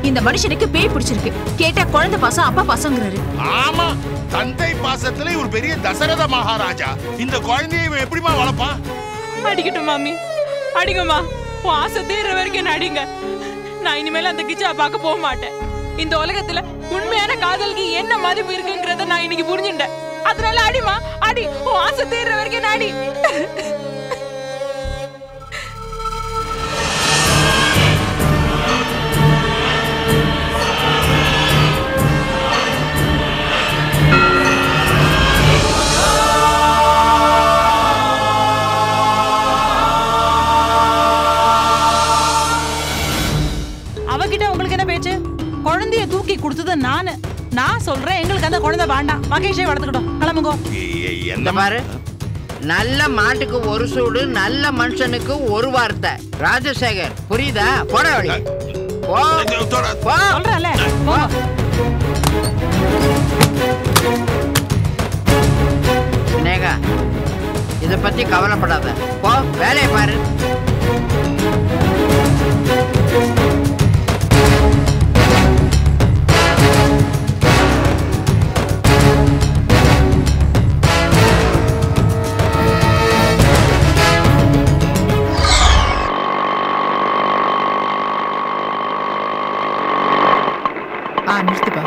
இந்த மனுஷனுக்கு பேய் பிடிச்சிருக்கு. கேட்டா குழந்தை பாசம் அப்பா பாசங்கிறாரு. ஆமா, தந்தை பாசத்துல ஒரு பெரிய தசரத மகாராஜா. இந்த குழந்தையை இவன் எப்படிமா வளர்ப்பான்? அடிக்கட்டும் மாமி, அடிங்கம்மா. உன் ஆசை தீர்ற வரைக்கும் அடிங்க. நான் இனிமேல அந்த கிச்சா பார்க்க போக மாட்டேன். இந்த உலகத்துல உண்மையான காதலுக்கு என்ன மதிப்பு இருக்குங்கிறத நான் இன்னைக்கு புரிஞ்சுட்டேன். அதனால அடிமா, அடி. உன் ஆசை தீர்ற வரைக்கும் அடி. அவகிட்ட உங்களுக்கு என்ன பேச்சு? குழந்தைய தூக்கி கொடுத்தது நான் சொல்றேன். எங்களுக்கு அந்த குழந்தை வேண்டாம். மகேஷே வளர்த்துக்கிட்டோம். கிளம்புங்க. என்ன பாரு, நல்ல மாட்டுக்கு ஒரு சூடு, நல்ல மனுஷனுக்கு ஒரு வார்த்தை. ராஜசேகர், புரியுதா? போட வழி சொல்றேன்ல. நேகா, இத பத்தி கவலைப்படாத. போ, வேலையை பாரு. நிறுத்துப்பா.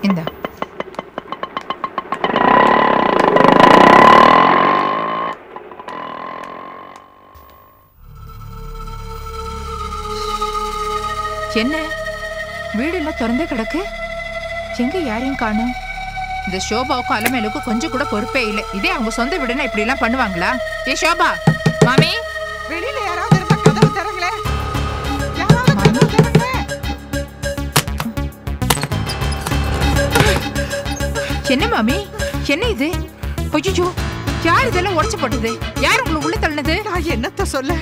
இந்த என்ன வீடு எல்லாம் திறந்தே கிடக்கு? எங்க யாரையும் காணும்? இந்த ஷோபாவுக்கும் அலமேலுக்கும் கொஞ்சம் கூட பொறுப்பே இல்லை. இதே அவங்க சொந்த வீடுன்னா இப்படி எல்லாம் பண்ணுவாங்களா? ஏ ஷோபா, மாமி, வெளியில யாராவது இருந்தா கதவு திறங்களே. யாராவது கதவு திறங்க. என்ன மாமி, என்ன இது? ஐயோ, யார் இதெல்லாம் உடைச்சு போட்டது? யார் உங்களுக்கு உள்ள தள்ளினது? நான் என்னத்த சொல்ல,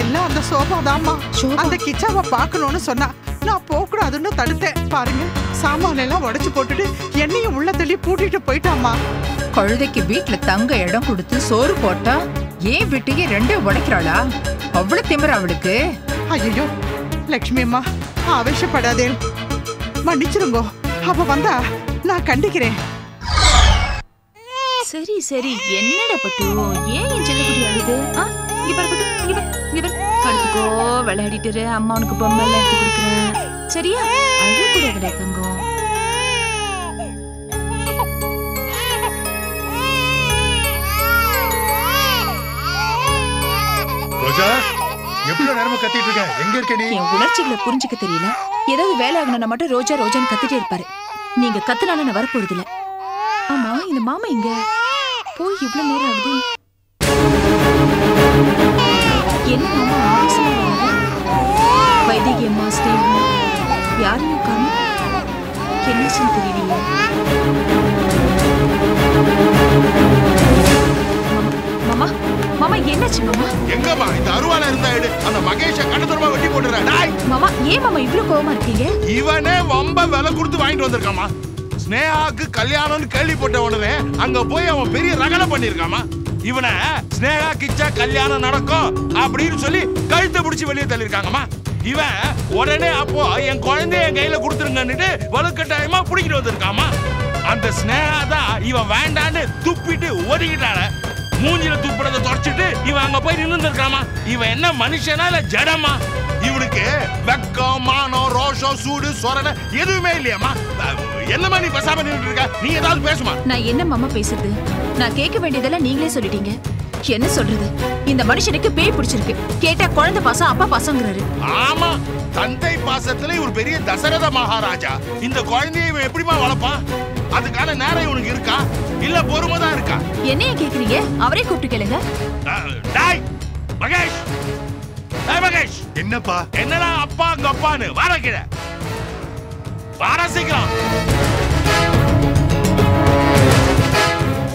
எல்லாம் அந்த சோபாதாம்மா. அந்த கிச்சாவை பார்க்கணும்னு சொன்னா நான் போக கூடாதுன்னு தடுத்தேன். பாருங்க, சாமான எல்லாம் உடைச்சு போட்டுட்டு என்னையும் உள்ள தள்ளி பூட்டிட்டு போயிட்டாமா. கழுதைக்கு வீட்டுல தங்க இடம் கொடுத்து சோறு போட்டா ஏன் வீட்டுக்கு ரெண்டே உடைக்கிறாளா? அவ்வளவு திமிர அவளுக்கு. ஐயோ லட்சுமி அம்மா, ஆவேசப்படாதே, மன்னிச்சிருங்கோ. அவ வந்தா நான் கண்டிக்கிறேன். சரி சரி, என்னடா பட்டு, ஏன் என் செல்லக்குடி அழுது? இங்க பாரு பட்டு, இங்க பாரு, படுத்துக்கோ, விளையாடிட்டு அம்மா உனக்கு பொம்மை எல்லாம் எடுத்து கொடுக்குறேன். சரியா? அழக்கூடாதுடா தங்கம். ரோஜா, எவ்வளவு நேரமா கத்திட்டு இருக்க? எங்க இருக்க நீ? என் உணர்ச்சிகளை புரிஞ்சுக்க தெரியல. ஏதாவது வேலை ஆகணும்னா மட்டும் ரோஜா ரோஜான்னு கத்திட்டே இருப்பாரு. நீங்க கத்துனால நான் வரப்போறது இல்ல. ஆமா, இந்த மாமா இங்க போய் இவ்வளவு நேரம் ஆகுது. என்ன மாமா ஆவேசமா வராரு? வைத்திய அம்மா, ஸ்டேவ் யாரையும் காணும். என்னாச்சுன்னு தெரியலையே. மாமா, மாமா என்னாச்சு மாமா? எங்கம்மா இந்த அருவால இருந்தா எடு. அந்த மகேஷ கண்ணதுரமா வெட்டி போடுறா. டாய் மாமா, ஏன் மாமா இவ்ளோ கோவமா இருக்கீங்க? இவனே வம்ப விலை கொடுத்து வாங்கிட்டு வந்திருக்காமா. ஸ்னேகாக்கு கல்யாணம்னு கேள்விப்பட்ட உடனே அங்க போய் அவன் பெரிய ரகலை பண்ணிருக்காமா. இவனை ஸ்னேகா கிச்சா கல்யாணம் நடக்கும் அப்படின்னு சொல்லி கழுத்தை பிடிச்சி வெளியே தள்ளிருக்காங்கம்மா. இவன் உடனே அப்போ என் குழந்தைய என் கையில கொடுத்துருங்கன்னு வலுக்கட்டாயமா பிடிக்கிட்டு வந்திருக்காமா. அந்த ஸ்னேகா தான் இவன் வேண்டான்னு துப்பிட்டு ஓடிக்கிட்டான. மூஞ்சில துப்புறதை தொடச்சிட்டு இவன் அங்க போய் நின்று இருக்காமா. இவன் என்ன மனுஷனா இல்ல ஜடமா? இவனுக்கு வெக்கம், மானம், ரோஷம், சூடு, சொரணை எதுவுமே இல்லையாமா. என்னமா நீ பேசாம நின்று இருக்க? நீ ஏதாவது பேசுமா? நான் என்ன மாமா பேசுறது? நான் கேட்க வேண்டியதெல்லாம் நீங்களே சொல்லிட்டீங்க. என்ன சொல்றது? இந்த மனுஷனுக்கு பேய் பிடிச்சிருக்கு. கேட்டா குழந்தை பாசம் அப்பா பாசங்கிறாரு. ஆமா, தந்தை பாசத்துல ஒரு பெரிய தசரத மகாராஜா. இந்த குழந்தையை இவன் எப்படிமா வளர்ப்பான்? அதுக்கான நேரம் இவனுக்கு இருக்கா இல்ல பொறுமை தான் இருக்கா? என்னைய கேக்குறீங்க? அவரே கூப்பிட்டு கேளுங்க. டாய் மகேஷ், டாய் மகேஷ். என்னப்பா? என்னடா அப்பா அங்க அப்பான்னு வார கீழே வார சீக்கிரம்.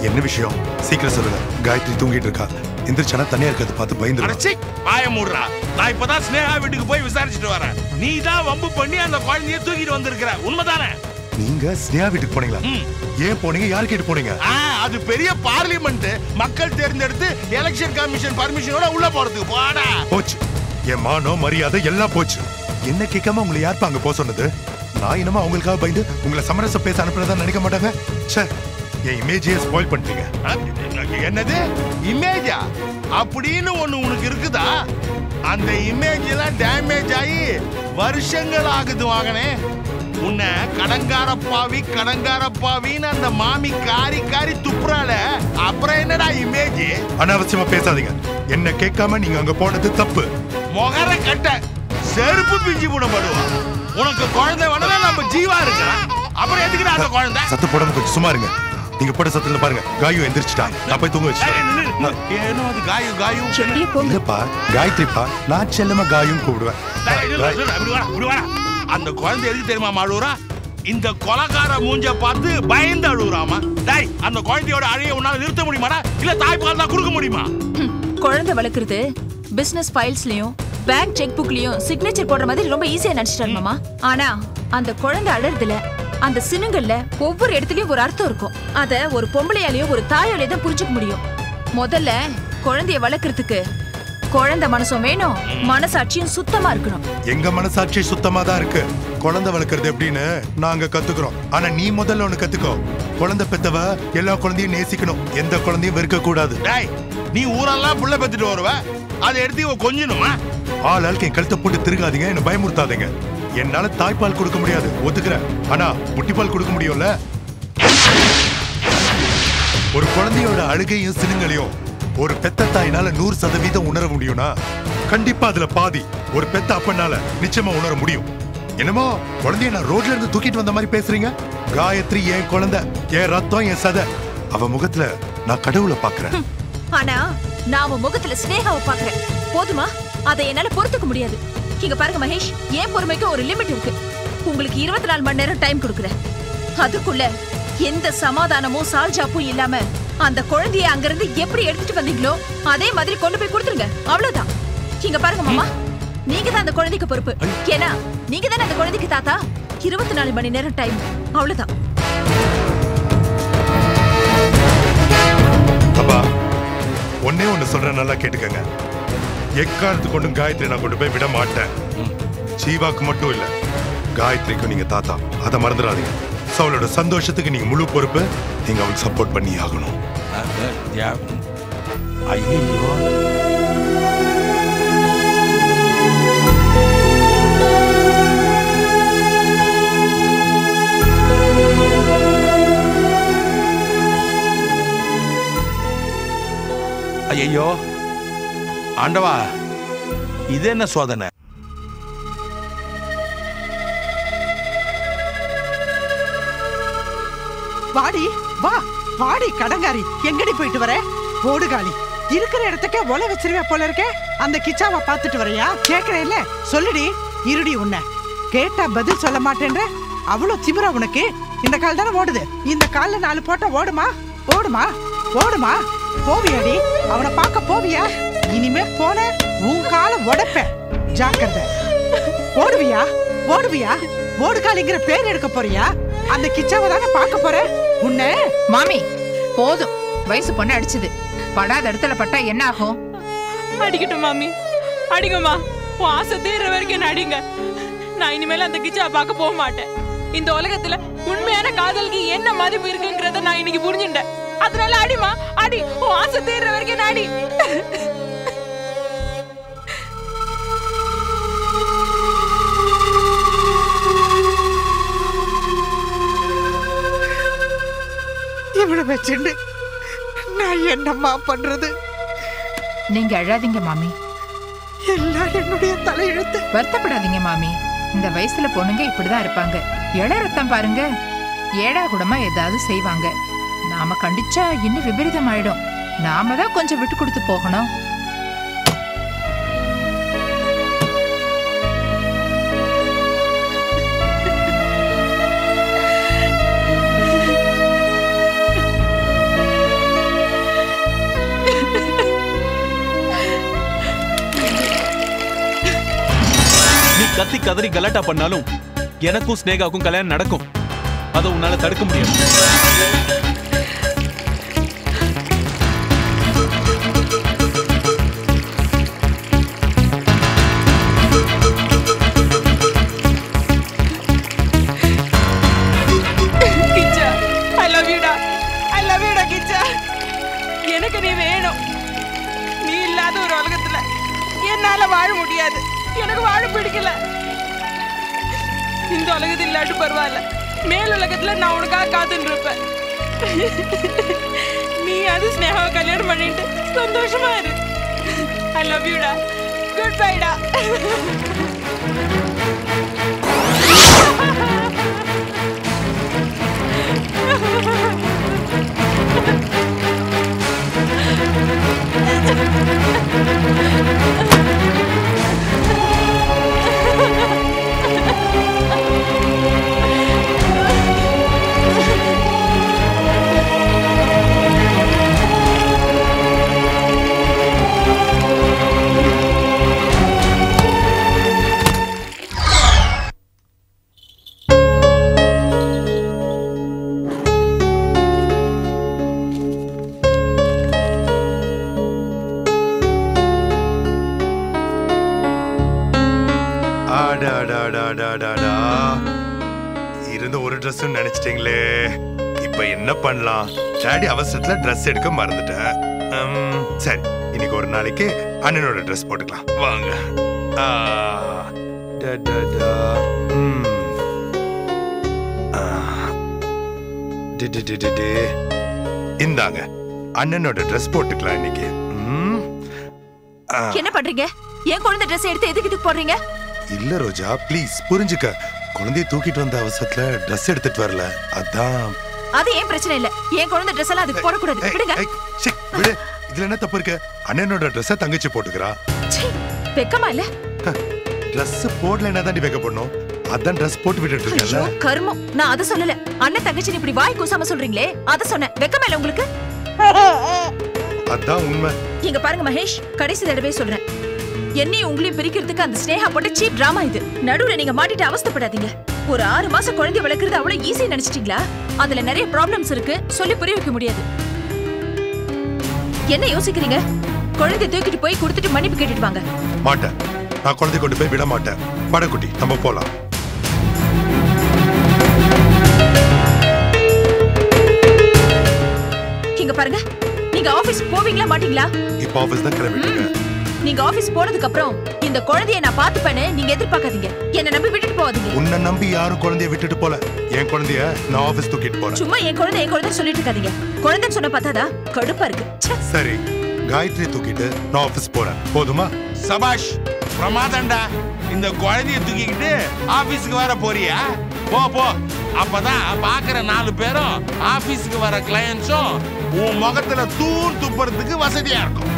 என்ன விஷயம்? சீக்கிரம் சொல்லுங்க. காயத்ரி தூங்கிட்டு இருக்கா. எந்திரிச்சானா தனியா இருக்கிறது பார்த்து பயந்துருவா. அடச்சி, வாய மூடுறா. நான் இப்பதான் ஸ்னேகா வீட்டுக்கு போய் விசாரிச்சுட்டு வரேன். நீ தான் வம்பு பண்ணி அந்த குழந்தையை தூக்கிட்டு வந்திருக்கிற, உண்மைதானே? நீங்க ஸ்னேகா வீட்டுக்கு போனீங்களா? ஏன் போனீங்க? யார் கேட்டு போனீங்க? அது பெரிய பார்லிமெண்ட், மக்கள் தேர்ந்தெடுத்து எலெக்ஷன் கமிஷன் பர்மிஷனோட உள்ள போறதுக்கு போடா. போச்சு, என் மானம் மரியாதை எல்லாம் போச்சு. என்ன கேட்காம உங்களை யாருப்பா அங்க போக சொன்னது? நான் என்னமா அவங்களுக்காக பயந்து உங்களை சமரசம் பேச அனுப்புறதா நினைக்க மாட்டாங்க. ச்சே, என் இமேஜையே ஸ்பாயில் பண்ணிட்டீங்க. என்னது இமேஜா? அப்படின்னு ஒண்ணு உனக்கு இருக்குதா? அந்த இமேஜ் எல்லாம் டேமேஜ் ஆகி வருஷங்கள் ஆகுது வாங்கனே. உன்னை கடங்காரப்பாவின்னு அந்த மாமி காரி காரி துப்புறால, அப்புறம் என்னடா இமேஜ்? அனாவசியமா பேசாதீங்க. என்ன கேட்காம நீங்க அங்க போனது தப்பு. முகர கட்ட செருப்பு பிஞ்சு போடப்படுவா. உனக்கு குழந்தை வேணா நம்ம ஜீவா இருக்கா, அப்புறம் எதுக்குடா அந்த குழந்தை? சத்து போடாம கொஞ்சம் சும்மா இருங்க. நீங்க போட்ட சத்துல பாருங்க, காயு எந்திரிச்சிட்டா. நான் போய் தூங்க வச்சிட்டேன். ஏனோ அது காயு இல்லப்பா, காயத்ரிப்பா. நான் செல்லமா காயும் கூப்பிடுவேன். அந்த குழந்தை எதுக்கு தெரியுமா அழுவுறா? இந்த கொலைகார மூஞ்ச பார்த்து பயந்து அழுவுறாமா. டேய், அந்த குழந்தையோட அழைய உன்னால நிறுத்த முடியுமாடா? இல்ல தாய்ப்பால் தான் கொடுக்க முடியுமா? குழந்தை வளர்க்கறது பிசினஸ் ஃபைல்ஸ்லயும் பேங்க் செக் புக்லயும் சிக்னேச்சர் போடுற மாதிரி ரொம்ப ஈஸியா நினைச்சிட்டாரு மாமா. ஆனா அந்த குழந்தை அழறதுல, அந்த சினுங்கள்ல ஒவ்வொரு இடத்துலயும் ஒரு அர்த்தம் இருக்கும். அத ஒரு பொம்பளையாலையும் ஒரு தாயாலையும் தான் புரிஞ்சுக்க முடியும். முதல்ல குழந்தைய வளர்க்கறதுக்கு குழந்தை மனசும் வேணும், மனசாட்சியும் சுத்தமா இருக்கணும். எங்க மனசாட்சி சுத்தமா தான் இருக்கு. குழந்தை வளர்க்கறது எப்படின்னு நாங்க கத்துக்கிறோம். ஆனா நீ முதல்ல ஒண்ணு கத்துக்கோ. குழந்தை பெத்தவ எல்லா குழந்தையும் நேசிக்கணும், எந்த குழந்தையும் வெறுக்க கூடாது. டேய், நீ ஊரெல்லாம் புள்ள பெத்துட்டு வருவ, அதை எடுத்து கொஞ்சணுமா? ஆளாளுக்கு என் கழுத்தை போட்டு திருகாதீங்க, என்ன பயமுறுத்தாதீங்க. என்னால தாய்ப்பால் கொடுக்க முடியாது, ஒத்துக்கிறேன். ஆனா முட்டிப்பால் கொடுக்க முடியும்ல. ஒரு குழந்தையோட அழுகையும் சினுங்களையும் ஒரு பெத்த தாயினால 100% உணர முடியும்னா கண்டிப்பா அதுல பாதி ஒரு பெத்த அப்பனால நிச்சயமா உணர முடியும். என்னமோ குழந்தைய நான் ரோட்ல இருந்து தூக்கிட்டு வந்த மாதிரி பேசுறீங்க. காயத்ரி என் குழந்தை, என் ரத்தம், என் சதை. அவ முகத்துல நான் கடவுளை பாக்குறேன். ஆனா நான் அவன் முகத்துல ஸ்னேகாவை பாக்குறேன். போதுமா? அதை என்னால பொறுத்துக்க முடியாது. இங்க பாருங்க மகேஷ், என் பொறுமைக்கு ஒரு லிமிட் இருக்கு. உங்களுக்கு 24 மணி நேரம் டைம் கொடுக்குறேன். அதுக்குள்ள எந்த சமாதானமும் சால்ஜாப்பும் இல்லாம அந்த குழந்தைய அங்கிருந்து எப்படி எடுத்துட்டு வந்தீங்களோ அதே மாதிரி கொண்டு போய் கொடுத்துருங்க. அவ்வளவுதான். இங்க பாருங்க மாமா, நீங்க தான் அந்த குழந்தைக்கு பொறுப்பு. ஏன்னா நீங்க தானே அந்த குழந்தைக்கு தாத்தா. 24 மணி நேரம் டைம், அவ்வளவுதான். அப்பா, ஒன்னே ஒண்ணு சொல்றேன், நல்லா கேட்டுக்கங்க. எக்காலத்து கொண்டும் காயத்ரி நான் கொண்டு போய் விட மாட்டேன். ஜீவாக்கு மட்டும் இல்ல, காயத்ரிக்கும் நீங்க தாத்தா, அதை மறந்துடாதீங்க. அவளோட சந்தோஷத்துக்கு நீங்க முழு பொறுப்பு. நீங்க அவளுக்கு சப்போர்ட் பண்ணி ஆகணும். ஐயோ, ஐயோ ஆண்டவா, இது என்ன சோதனை? வாடி வா, வாடி கடங்காரி. எங்கடி போயிட்டு வர? ஓடுகாலி, இருக்கிற இடத்துக்கே ஒலை வச்சிருவே போல இருக்கே. அந்த கிச்சாவை பாத்துட்டு வரையா? கேக்குறேன்ல, சொல்லுடி. இருடி, உன்ன கேட்டா பதில் சொல்ல மாட்டேன்ற அவ்வளவு திமிரா உனக்கு? இந்த கால் தானே ஓடுது, இந்த கால்ல 4 போட்டா ஓடுமா? ஓடுமா? ஓடுமா? போவியாடி? அவனை பார்க்க போவியா? இனிமே போன உன் காலை உடைப்பேன், ஜாக்கிரதை. ஓடுவியா? ஓடுவியா? ஓடுகாலிங்கிற பேர் எடுக்க போறியா? அந்த கிச்சாவை தானே பார்க்க போற. உன்னை மாமி போதும், வயசு பொண்ணு அடிச்சது. படாத இடத்துல பட்டா என்ன ஆகும்? அடிக்கட்டும் மாமி, அடிங்கம்மா. உன் ஆசை தீர்ற வரைக்கும் என்ன அடிங்க. நான் இனிமேல அந்த கிச்சா பார்க்க போக மாட்டேன். இந்த உலகத்துல உண்மையான காதலுக்கு என்ன மதிப்பு இருக்குங்கிறத நான் இன்னைக்கு புரிஞ்சுட்டேன். அதனால அடிமா, அடி. உன் ஆசை தீர்ற வரைக்கும் என்ன அடி. இவனை வச்சுண்டு நான் என்னம்மா பண்றது? நீங்க அழாதீங்க மாமி, எல்லாம் என்னுடைய தலையெழுத்து. வருத்தப்படாதீங்க மாமி. இந்த வயசுல பொண்ணுங்க இப்படிதான் இருப்பாங்க. இள ரத்தம் பாருங்க, ஏடா கூடமா ஏதாவது செய்வாங்க. நாம கண்டிச்சா இன்னும் விபரீதம் ஆயிடும். நாம தான் கொஞ்சம் விட்டு கொடுத்து போகணும். கத்தி கதறி கலாட்டா பண்ணாலும் எனக்கும் ஸ்னேகாவுக்கும் கல்யாணம் நடக்கும். அதை உன்னால தடுக்க முடியும். கிச்சா, I love you டா. I love you டா கிச்சா. எனக்கு நீ வேணும். நீ இல்லாத ஒரு உலகத்துல என்னால வாழ முடியாது. எனக்கு வாழ பிடிக்கல. இந்த உலகத்தில் இல்லாட்டி பரவாயில்ல, மேல் உலகத்துல நான் உனக்காக காத்துட்டு இருப்பேன். நீ அது ஸ்னேகாவை கல்யாணம் பண்ணிட்டு சந்தோஷமா இரு. ஐ லவ் யூ டா. குட் பை டா. இருந்த ஒரு ட்ரெஸ் நினைச்சிட்டீங்களே. இப்ப என்ன பண்ணலாம்? டாடி அவசரத்துல ட்ரெஸ் எடுக்க மறந்துட்டேன். சரி, இன்னைக்கு ஒரு நாளைக்கு அண்ணனோட ட்ரெஸ் போட்டுக்கலாம் வாங்க. இந்தாங்க அண்ணனோட ட்ரெஸ் போட்டுக்கலாம் இன்னைக்கு. என்ன பண்றீங்க? என் குழந்தை ட்ரெஸ் எடுத்து எதுக்கு இதுக்கு போடுறீங்க? இல்ல ரோஜா, ப்ளீஸ் புரிஞ்சுக்க. குழந்தைய தூக்கிட்டு வந்த அவசரத்துல ட்ரெஸ் எடுத்துட்டு வரல, அதான். அது ஏன் பிரச்சனை இல்ல. என் குழந்தை ட்ரெஸ் எல்லாம் அதுக்கு போடக்கூடாது. விடுங்க. விடு, இதுல என்ன தப்பு இருக்கு? அண்ணனோட ட்ரெஸ்ஸ தங்கச்சி போட்டுக்கிறா. வெக்கமா இல்ல? ட்ரெஸ் போடலன்னா தான் வெக்க பண்ணணும். அதான் ட்ரெஸ் போட்டு விட்டுட்டு இருக்கேன்ல. கர்மம், நான் அத சொல்லல. அண்ணன் தங்கச்சி இப்படி வாய் கூசாம சொல்றீங்களே, அத சொன்னேன். வெக்கமா இல்ல உங்களுக்கு? அதான் உண்மை. இங்க பாருங்க மகேஷ், கடைசி தடவை சொல்றேன். என்னையும் உங்களையும் பிரிக்கிறதுக்கு அந்த ஸ்னேகா போட்ட சீப் டிராமா இது. நடுவுல நீங்க மாட்டிட்டு அவஸ்தைப்படாதீங்க. ஒரு 6 மாசம் குழந்தை வளர்க்கறது அவ்வளவு ஈஸி நினைச்சிட்டீங்களா? அதுல நிறைய ப்ராப்ளம்ஸ் இருக்கு, சொல்லி புரிய வைக்க முடியாது. என்ன யோசிக்கிறீங்க? குழந்தை தூக்கிட்டு போய் கொடுத்துட்டு மன்னிப்பு கேட்டுட்டு வாங்க. மாட்டேன், நான் குழந்தை கொண்டு போய் விட மாட்டேன். படக்குட்டி, நம்ம போலாம். இங்க பாருங்க, நீங்க ஆபீஸ் போவீங்களா மாட்டீங்களா? இப்ப ஆபீஸ் தான் கிளம்பிட்டீங்க. நீங்க ஆபீஸ் போனதுக்கு அப்புறம் இந்த குழந்தையை நான் பாத்துப்பேன்னு நீங்க எதிர்பார்க்காதீங்க. என்ன நம்பி விட்டுட்டு போவாதீங்க. உன்னை நம்பி யாரும் குழந்தைய விட்டுட்டு போல. என் குழந்தைய நான் ஆபீஸ் தூக்கிட்டு போறேன். சும்மா என் குழந்தை சொல்லிட்டு இருக்காதீங்க. குழந்தைன்னு சொன்ன பார்த்தாதா கடுப்பா இருக்கு. சரி, காயத்ரி தூக்கிட்டு நான் ஆபீஸ் போறேன். போதுமா? சபாஷ், பிரமாதம்டா. இந்த குழந்தைய தூக்கிக்கிட்டு ஆபீஸ்க்கு வர போறியா? போ போ. அப்பதான் பாக்குற 4 பேரும் ஆபீஸ்க்கு வர கிளையன்ட்ஸும் உன் முகத்துல தூள் துப்புறதுக்கு வசதியா இருக்கும்.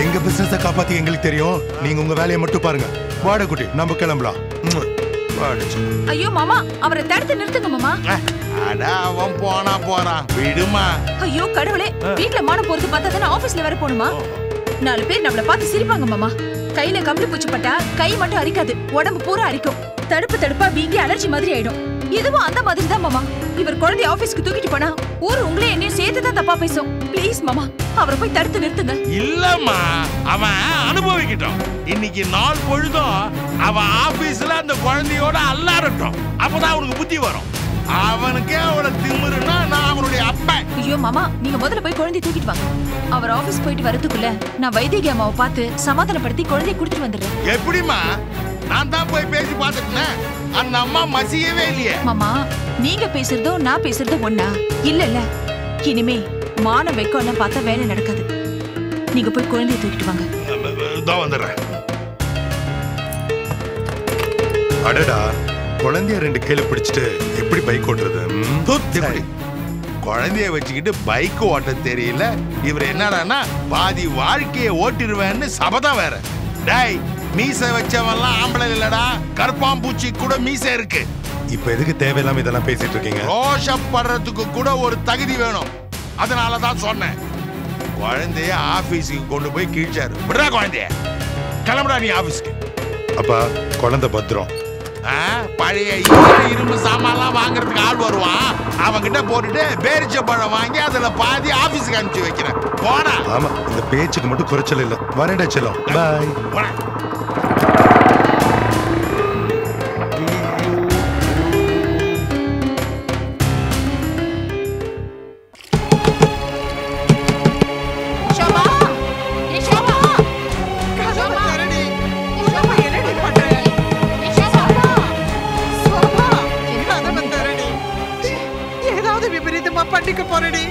எங்க பிசினஸ காப்பாத்தி எங்களுக்கு தெரியும். நீங்க உங்க வேலையை மட்டும் பாருங்க. வாட குட்டி, நம்ம கிளம்பலாம். ஐயோ மாமா, அவரை தடுத்து நிறுத்துங்க மாமா. அட, அவன் போனா போறான், விடுமா. ஐயோ கடவுளே, வீட்ல மானம் போறது பார்த்தா தானே ஆபீஸ்ல வர போணுமா? 4 பேர் நம்மள பார்த்து சிரிப்பாங்க மாமா. கையில கம்பளி பூச்சி பட்டா கை மட்டும் அரிக்காது, உடம்பு பூரா அரிக்கும். தடுப்பா வீங்கி அலர்ஜி மாதிரி ஆயிடும். இதுவும் அந்த மாதிரி தான் மாமா. இவர் குழந்தை ஆபீஸ்க்கு தூக்கிட்டு போனா ஊர் உங்களே என்னையும் சேர்த்து தான் தப்பா பேசும். ப்ளீஸ் மாமா, அவரை போய் தடுத்து நிறுத்துங்க. இல்லம்மா, அவன் அனுபவிக்கட்டும். இன்னைக்கு நாள் பொழுதும் அவன் ஆபீஸ்ல அந்த குழந்தையோட அல்லாறட்டும். அப்பதான் அவனுக்கு புத்தி வரும். அவனுக்கே அவளை திமிருன்னா நான் அவனுடைய அப்பன். ஐயோ மாமா, நீங்க முதல்ல போய் குழந்தைய தூக்கிட்டு வாங்க. அவர் ஆபீஸ் போயிட்டு வரதுக்குள்ள நான் வைத்திய அம்மாவை பார்த்து சமாதானப்படுத்தி குழந்தைய கொடுத்துட்டு வந்துடுறேன். எப்படிமா? நான் தான் போய் பேசி பார்த்துட்டேன். அந்த அம்மா மசியவே இல்லையே. மாமா, நீங்க பேசுறதோ நான் பேசுறதோ ஒண்ணா? இல்ல, இனிமே மான வெக்கம் பார்த்தா வேலை நடக்காது. நீங்க போய் குழந்தைய தூக்கிட்டு வாங்க. தான் வந்துடுறேன். அடடா, குழந்தைய 2 கையில பிடிச்சிட்டு எப்படி பைக் ஓட்டுறது? குழந்தைய வச்சுக்கிட்டு பைக் ஓட்ட தெரியல. இவர் என்னடான்னா பாதி வாழ்க்கையை ஓட்டிடுவேன்னு சபதம் வேற. டேய், மீசை வச்சவன்லாம் ஆம்பளை இல்லடா, கருப்பாம்பூச்சி கூட மீசை இருக்கு. இப்ப எதுக்கு தேவையில்லாம இதெல்லாம் பேசிட்டு இருக்கீங்க? ரோஷப்படுறதுக்கு கூட ஒரு தகுதி வேணும். அதனாலதான் சொன்னேன். குழந்தைய ஆபீஸுக்கு கொண்டு போய் கீழ்ச்சாரு. விடுறா குழந்தைய, கிளம்புடா நீ ஆபீஸ்க்கு. அப்பா, குழந்தை பத்திரம். பழைய இரும்பு சாமான்லாம் வாங்குறதுக்கு ஆள் வருவான். அவன்கிட்ட போட்டுட்டு பேரிச்ச பழம் வாங்கி அதுல பாதி ஆபீஸுக்கு அனுப்பிச்சு வைக்கிறேன். போனா. ஆமா, இந்த பேச்சுக்கு மட்டும் குறைச்சல் இல்ல. வரேன்டா செல்லம். பாய். போனா. பண்ணிக்க போறடி.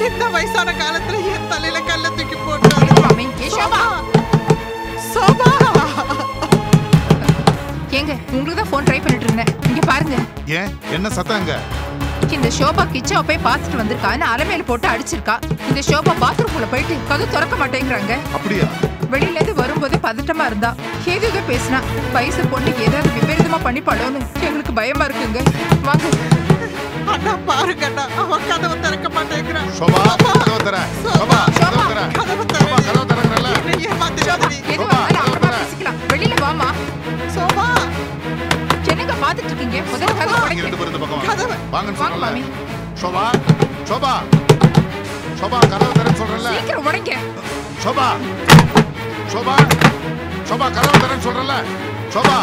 இந்த வயசான காலத்துல என் தலையில கல்ல தூக்கி போட்டு மாமி. சோபா சோபா ஏங்க உங்களுக்கு தான் ஃபோன் ட்ரை பண்ணிட்டு இருந்தேன். இங்க பாருங்க. ஏன் என்ன சத்தங்க? இந்த ஷோபா கிச்சனை போய் பார்த்துட்டு வந்திருக்கா. அலமேல போட்டு அடிச்சிருக்கா. இந்த ஷோபா பாத்ரூம்குள்ள போயிட்டு கதவு திறக்க மாட்டேங்கிறாங்க. அப்படியா? வெளியில இருந்து வரும்போது பதட்டமா இருந்தா. ஏதோ பேசினா வயசு பொண்ணுக்கு ஏதாவது விபரீதமா பண்ணிப்பாளோன்னு எங்களுக்கு பயமா இருக்குங்க. வாங்க. அண்ணா பாருங்க அண்ணா, அவ கதவை திறக்க மாட்டேங்கிறா. சோபா கதவை தர. சோபா கதவை தர. கதவை தர. சோபா கதவை தரங்கறல. என்ன ஏமாத்திடாதடி. எதுவா அப்புறமா பேசிக்கலாம். வெளியில வாமா. சோபா என்னங்க பாத்துட்டு இருக்கீங்க? முதல்ல கதவை நீங்க ரெண்டு பேரும் இந்த பக்கம் கதவை வாங்க. வாங்கன்னு வாங்க சொல்லல. மாமி. சோபா சோபா சோபா கதவை தரேன்னு சொல்றல. சீக்கிரம் உடைங்க. சோபா சோபா சோபா கதவை தரேன்னு சொல்றல. சோபா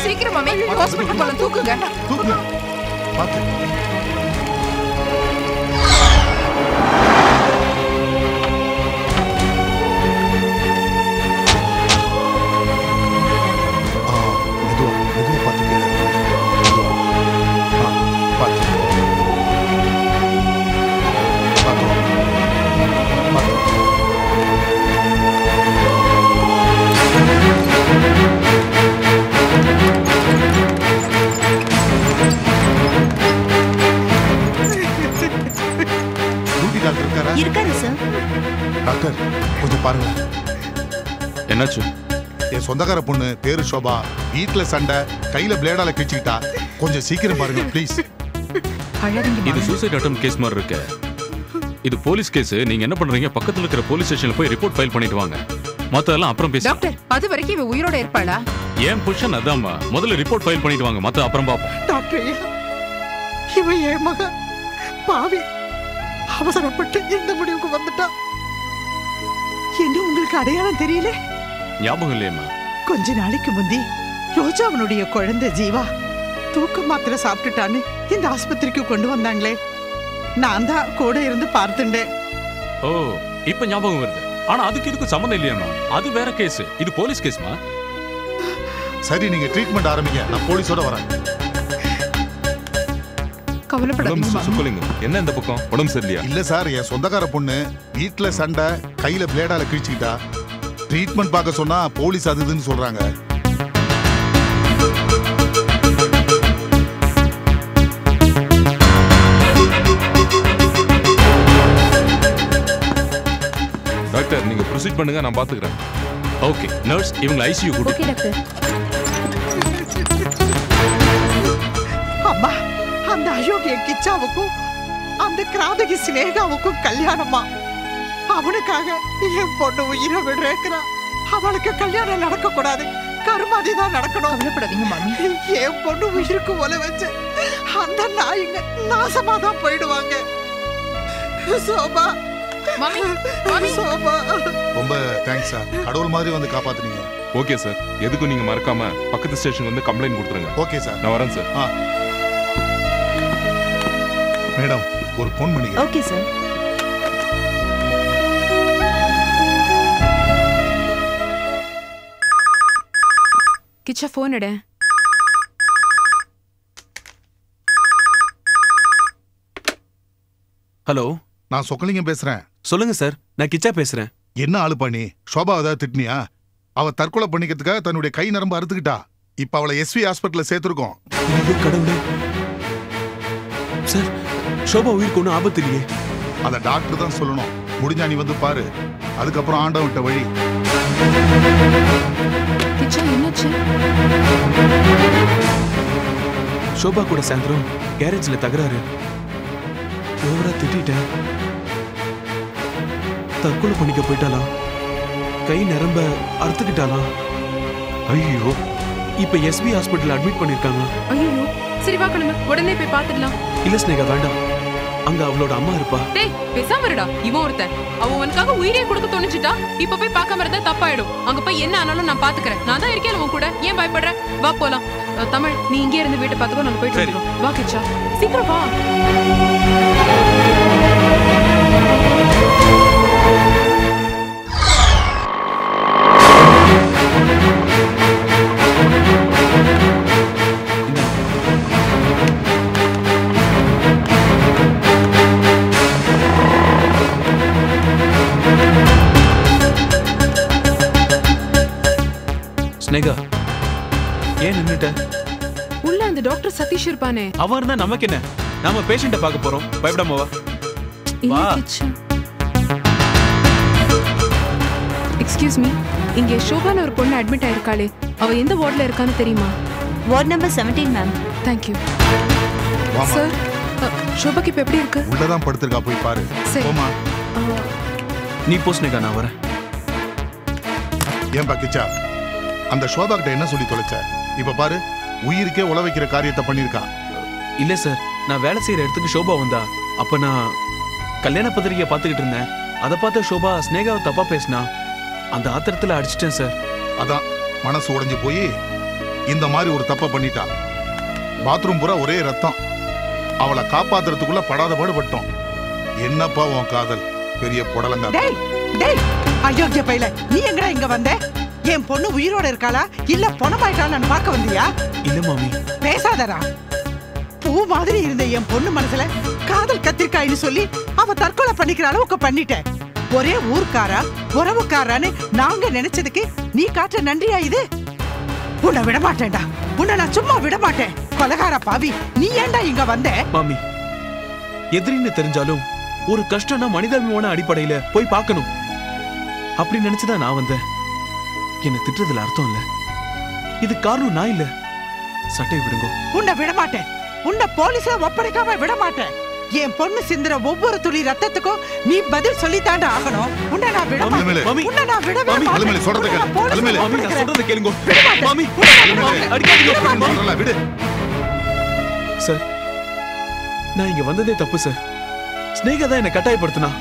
சீக்கிரம் மாமி ஹாஸ்பிட்டல் போல தூக்குங்க. பாத்து இருக்காரு சார். டாக்டர் கொஞ்சம் பாருங்க. என்னாச்சு? என் சொந்தக்கார பொண்ணு பேரு சோபா. வீட்டுல சண்டை, கையில பிளேடால கிழிச்சுக்கிட்டா. கொஞ்சம் சீக்கிரம் பாருங்க ப்ளீஸ். இது சூசைட் அட்டெம்ப்ட் கேஸ் மாதிரி இருக்கு. இது போலீஸ் கேஸ். நீங்க என்ன பண்றீங்க? பக்கத்துல இருக்கிற போலீஸ் ஸ்டேஷன்ல போய் ரிப்போர்ட் ஃபைல் பண்ணிட்டு வாங்க. மத்ததெல்லாம் அப்புறம் பேசலாம். டாக்டர் அது வரைக்கும் இவ உயிரோட இருப்பாளா? ஏன் பொசிஷன் அதாம்மா. முதல்ல ரிப்போர்ட் ஃபைல் பண்ணிட்டு வாங்க. மத்த அப்புறம் பாப்போம். டாக்டர் இவன் என் மகன் பாவி. அவசரப்பட்டு இந்த முடிவுக்கு வந்துட்டா. என்ன உங்களுக்கு அடையாளம் தெரியல? ஞாபகம் இல்லையம்மா. கொஞ்ச நாளைக்கு முந்தி ரோஜாவனுடைய குழந்தை ஜீவா தூக்க மாத்திரை சாப்பிட்டுட்டான்னு இந்த ஆஸ்பத்திரிக்கு கொண்டு வந்தாங்களே. நான் தான் கூட இருந்து பார்த்துட்டேன். ஓ, இப்ப ஞாபகம் வருது. ஆனா அதுக்கு இதுக்கு சம்மந்தம் இல்லையம்மா. அது வேற கேஸ். இது போலீஸ் கேஸ்மா. சரி, நீங்க ட்ரீட்மெண்ட் ஆரம்பிங்க. நான் போலீஸோட வரேன். கவலைப்படாதீங்க. என்ன இந்த பக்கம் உடம்பு சரியில்லையா? இல்ல சார், என் சொந்தக்கார பொண்ணு வீட்டுல சண்டை, கையில பிளேடால கிழிச்சுக்கிட்டா. ட்ரீட்மெண்ட் பார்க்க சொன்னா போலீஸ் அது இதுன்னு சொல்றாங்க. டாக்டர் நீங்க ப்ரொசீட் பண்ணுங்க, நான் பாத்துக்கிறேன். ஓகே நர்ஸ், இவங்க ஐசியூ கூட்டி. Okay doctor. அம்மா, அந்த அயோக்கிய கிச்சாவுக்கும் அந்த கிராதகி சினேகாவுக்கும் கல்யாணமா? அவனுக்காக என் பொண்ணு உயிரை விடுறேங்கிறா. அவளுக்கு கல்யாணம் நடக்க கூடாது, கருமாதி தான் நடக்கணும். கவலைப்படாதீங்க மாமி. என் பொண்ணு உயிருக்கு ஒலை வச்சு அந்த நாய்ங்க நாசமா தான் போயிடுவாங்க. சோபா மாமி, மாமி. சோபா ரொம்ப தேங்க்ஸ் சார். கடவுள் மாதிரி வந்து காப்பாத்துனீங்க. ஓகே சார், எதுக்கும் நீங்க மறக்காம பக்கத்து ஸ்டேஷன் வந்து கம்ப்ளைண்ட் கொடுத்துருங்க. ஓகே சார், நான் வரேன் சார். மேடம் ஒரு ஃபோன் பண்ணிக்க. Okay sir. கிச்சா ஃபோன் எடு. ஹலோ, நான் சொக்கலிங்கம் பேசுறேன். சொல்லுங்க சார், நான் கிச்சா பேசுறேன். என்ன ஆளு பண்ணி ஷோபா ஏதாவது திட்டினியா? அவ தற்கொலை பண்ணிக்கிறதுக்காக தன்னுடைய கை நரம்பு அறுத்துக்கிட்டா. இப்ப அவளை எஸ்வி ஹாஸ்பிட்டல்ல சேர்த்திருக்கோம். கடவுளே சார், ஷோபா உயிருக்கு ஒன்றும் ஆபத்து இல்லையே. அத டாக்டர் தான் சொல்லணும். முடிஞ்சா நீ வந்து பாரு. அதுக்கப்புறம் ஆண்டவன் விட்ட வழி. கிச்சா என்னாச்சு? ஷோபா கூட சாயந்தரம் கேரேஜ்ல தகராறு. ஓவரா திட்டேன். தற்கொலை பண்ணிக்க போயிட்டாளா? கை நரம்ப அறுத்துக்கிட்டாளா? ஐயோ, இப்ப எஸ்பி ஹாஸ்பிட்டல் அட்மிட் பண்ணிருக்காங்க. ஐயோ, சரி வா கிளம்பு, உடனே போய் பாத்துடலாம். இல்ல ஸ்னேகா, வேண்டாம். அங்க அவளோட அம்மா இருப்பா. டேய் பேசாம இருடா. இவன் ஒருத்தன் அவன் உனக்காக உயிரே கொடுக்க தோணுச்சுட்டா இப்ப போய் பார்க்காம இருந்தா தப்பாயிடும். அங்க போய் என்ன ஆனாலும் நான் பாத்துக்கிறேன். நான் தான் இருக்கேன் உன் கூட, ஏன் பயப்படுற? வா போலாம். தமிழ், நீ இங்கே இருந்து வீட்டை பாத்துக்கோ, நாங்க போயிட்டு வந்துடுறோம். வா கிச்சா, சீக்கிரம் வா. ஸ்னேகா, ஏன் நின்னுட்ட? உள்ள அந்த டாக்டர் சதீஷ் இருப்பானே. அவன் இருந்தா நமக்கு என்ன? நாம பேஷண்ட பார்க்க போறோம். பயப்படாம வா. வா. எக்ஸ்கியூஸ் மீ, இங்க ஷோபான ஒரு பொண்ணு அட்மிட் ஆயிருக்காளே, அவ எந்த வார்ட்ல இருக்கான்னு தெரியுமா? Ward number 17 ma'am. Thank you sir. ஷோபாக்கு இப்ப எப்படி இருக்கு? உள்ளதான் படுத்திருக்கா, போய் பாரு. போமா. நீ போ ஸ்னேகா, நான் வரேன். ஏன் பாக்கிச்சா, அந்த ஷோபா கிட்ட என்ன சொல்லி தொலைச்ச? இப்ப பாரு, உயிருக்கே உழ வைக்கிற காரியத்தை பண்ணிருக்கா. இல்ல சார், நான் வேலை செய்யற இடத்துக்கு ஷோபா வந்தா. அப்ப நான் கல்யாண பத்திரிகையை பாத்துக்கிட்டு இருந்தேன். அதை பார்த்த ஷோபா ஸ்னேகாவை தப்பா பேசினா. அந்த ஆத்திரத்துல அடிச்சிட்டேன் சார். அதான் மனசு உடைஞ்சு போய் இந்த மாதிரி ஒரு தப்ப பண்ணிட்டா. பாத்ரூம் பூரா ஒரே ரத்தம். அவளை காப்பாத்துறதுக்குள்ள படாத பாடுபட்டோம். என்னப்பா உன் காதல் பெரிய புடலங்க. அயோக்கிய பையல, நீ எங்கடா இங்க வந்த? என் பொண்ணு உயிரோட இருக்காளா இல்ல பணமாயிட்டாளான்னு பார்க்க வந்தியா? இல்ல மாமி. பேசாதடா. பூ மாதிரி இருந்த என் பொண்ணு மனசுல காதல் கத்திரிக்காயின்னு சொல்லி அவ தற்கொலை பண்ணிக்கிற அளவுக்கு பண்ணிட்டேன். ஒரே ஊர்க்காரா உறவுக்காரான்னு நாங்க நினைச்சதுக்கு நீ காட்டுற நன்றியா இது? உன்னை விட மாட்டேன்டா. உன்னை நான் சும்மா விட மாட்டேன். கொலகார பாவி, நீ ஏன்டா இங்க வந்த? மாமி, எதிரின்னு தெரிஞ்சாலும் ஒரு கஷ்டம்னா மனிதாபிமான அடிப்படையில போய் பார்க்கணும். அப்படி நினைச்சுதான் நான் வந்தேன். என்ன திட்டுறதுல அர்த்தம் இல்ல. இது காரணம் நான் இல்ல. சட்டை விடுங்க. உன்னை விட மாட்டேன். உன்னை போலீஸ்ல ஒப்படைக்காம விட மாட்டேன். என் பொண்ணு சிந்துற ஒவ்வொரு துளி ரத்தத்துக்கும் நீ பதில் சொல்லித்தாண்டா ஆகணும். உன்னை நான் விட மாட்டேன். உன்னை நான் விடவே மாட்டேன். அலுமேலு சொல்றத கேளு. அலுமேலு, மாமி, நான் சொல்றத கேளுங்க. மாமி, அடிக்காதீங்க. விடு. சார், நான் இங்க வந்ததே தப்பு சார். ஸ்னேகா தான் என்ன கட்டாயப்படுத்தினா.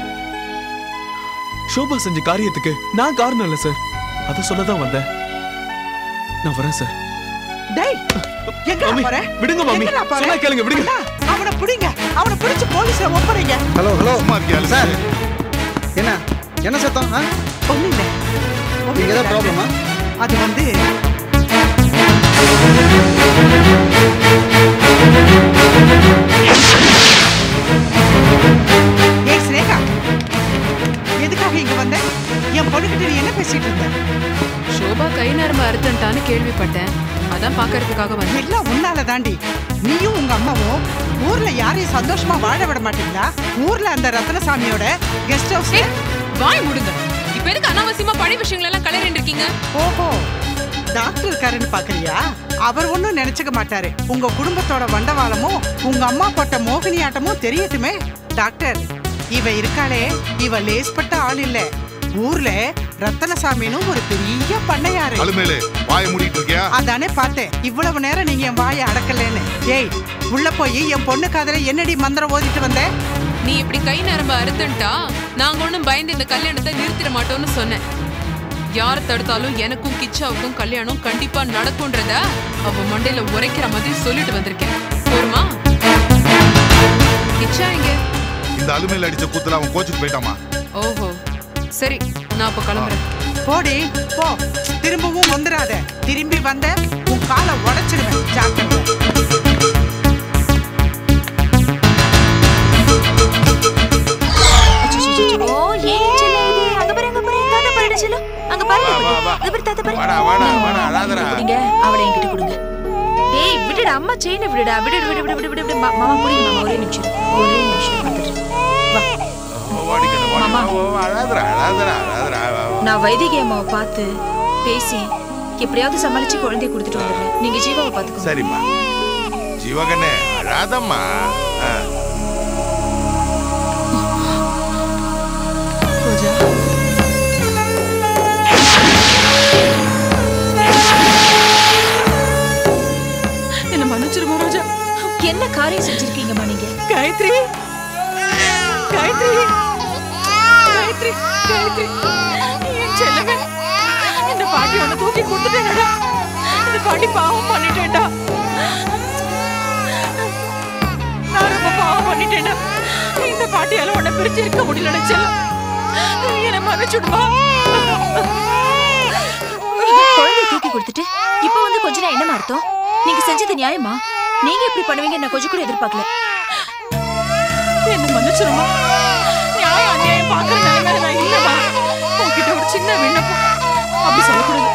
ஷோபா செஞ்ச காரியத்துக்கு நான் காரணம் இல்ல சார். அத சொல்லதான் வந்தேன். நான் வரேன் சார். டேய், எங்க போற? விடுங்க மாமி. சொன்னா கேளுங்க, விடுங்க. அவனை புடிங்க. அவனை பிடிச்சு போலீஸ்ல ஒப்படைங்க. ஹலோ ஹலோ மார்க்கியால சார். என்ன சத்தம்? ஒண்ணு இல்ல. நீங்க ஏதாவது ப்ராப்ளமா? அது வந்து ஏய் ஸ்னேகா, எதுக்காக இங்க வந்த? என் பொண்ணுகிட்ட நீ என்ன பேசிட்டு இருந்த? ஷோபா கை நரம்பு அறுத்துட்டான்னு கேள்விப்பட்டேன். அதான் பாக்குறதுக்காக வந்து. எல்லாம் உன்னால தாண்டி. நீயும் உங்க அம்மாவும் ஊர்ல யாரையும் சந்தோஷமா வாழ விட மாட்டீங்களா? ஊர்ல அந்த ரத்னசாமியோட கெஸ்ட் ஹவுஸ். வாய் மூடுங்க. இப்ப எதுக்கு அனாவசியமா பழைய விஷயங்கள் எல்லாம் கலரிட்டு இருக்கீங்க? ஓஹோ, டாக்டர் இருக்காருன்னு பாக்குறியா? அவர் ஒன்னும் நினைச்சுக்க மாட்டாரு. உங்க குடும்பத்தோட வண்டவாளமும் உங்க அம்மா போட்ட மோகினி ஆட்டமும் தெரியட்டுமே. டாக்டர், இவ இருக்காளே, இவ லேஸ்பட்ட ஆள் இல்ல. ஊர்ல ரத்தனசாமின்னு ஒரு பெரிய பண்ணையாரு. அலுமேலு, வாயை மூடிட்டு இருக்கியா? அதானே பார்த்தேன். இவ்வளவு நேரம் நீங்க என் வாயை அடக்கலன்னு. ஏய், உள்ள போய் என் பொண்ணு காதல என்னடி மந்திரம் ஓதிட்டு வந்த? நீ இப்படி கை நரம்பு அறுத்துட்டா நாங்க ஒண்ணும் பயந்து இந்த கல்யாணத்தை நிறுத்திட மாட்டோம்னு சொன்னேன். யார தடுத்தாலும் எனக்கும் கிச்சாவுக்கும் கல்யாணம் கண்டிப்பா நடக்கும்ன்றத அவ மண்டையில உரைக்கிற மாதிரி சொல்லிட்டு வந்திருக்கேன். போருமா? கிச்சா எங்க? இந்த அலுமேலு அடிச்ச கூத்துல அவன் கோச்சுக்கு போயிட்டாமா? ஓஹோ, சரி, நான் அப்ப கிளம்புறேன். போடி போ. திரும்பவும் வந்துடாத. திரும்பி வந்த உன் காலை உடைச்சிடுவேன். ஜாக்கிரதை. அம்மா செயினை விடுடா. விடு விடு விடு விடு விடு. மாமா புடிங்க மாமா. ஒரே நிமிஷம் வந்துட்டு. வா மாமா. அழாதரா அழாதரா அழாதரா நான் வைதிகி அம்மாவை பார்த்து பேசி எப்படியாவது சமாளிச்சு குழந்தைய கொடுத்துட்டு வந்துடுறேன். நீங்க ஜீவாவை பார்த்துக்கோங்க. சரிம்மா. ஜீவகண்ணே அழாதம்மா. ரோஜா, என்ன மன்னிச்சிருமா ரோஜா. என்ன காரியம் செஞ்சிருக்கீங்கம்மா நீங்க? காயத்ரி, காயத்ரி, காயத்ரி, காயத்ரி, என் செல்லமே, இந்த பாட்டி உன்னை தூக்கி கொடுத்துட்டேன்டா. இந்த பாட்டி பாவம் பண்ணிட்டேன்டா. நான் ரொம்ப பாவம் பண்ணிட்டேன்டா. இந்த பாட்டியால உன்னை பிரிச்சு இருக்க முடியல. செல்லம், என்னை மன்னிச்சுடுமா. குழந்தைய தூக்கி கொடுத்துட்டு இப்ப வந்து கொஞ்ச நேரம் என்ன அர்த்தம்? நீங்க செஞ்சது நியாயமா? நீங்க எப்படி பண்ணுவீங்க நான் கொஞ்சம் கூட எதிர்பார்க்கல. என்ன மன்னிச்சிருமா. நியாயம் அநியாயம் பாக்குற நிலைமையில நான் இல்லமா. உன்கிட்ட ஒரு சின்ன விண்ணப்பம். அப்படி சொல்லக்கூடாது.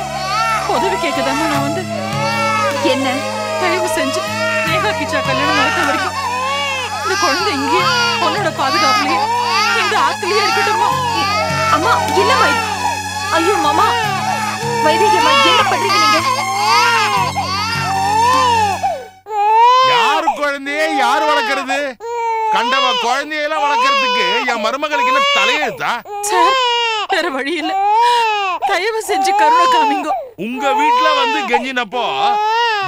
உதவி கேட்கதாமா நான் வந்து. என்ன? தயவு செஞ்சு நேஹா கிச்சா கல்யாணம் நடக்க வரைக்கும் இந்த குழந்தை இங்கே உன்னோட பாதுகாப்புலயே இந்த ஆத்துலயே இருக்கட்டுமா? அம்மா இல்லம்மா. ஐயோ மாமா, வைதிகி அம்மா என்ன பண்றீங்க நீங்க? யாரு குழந்தைய யாரு வளர்க்கறது? கண்டவ குழந்தையெல்லாம் வளர்க்கறதுக்கு என் மருமகளுக்கு என்ன தலையெழுத்தா? சார், வேற வழி இல்ல. தயவு செஞ்சு கருணை காமிங்கோ. உங்க வீட்டுல வந்து கெஞ்சினப்போ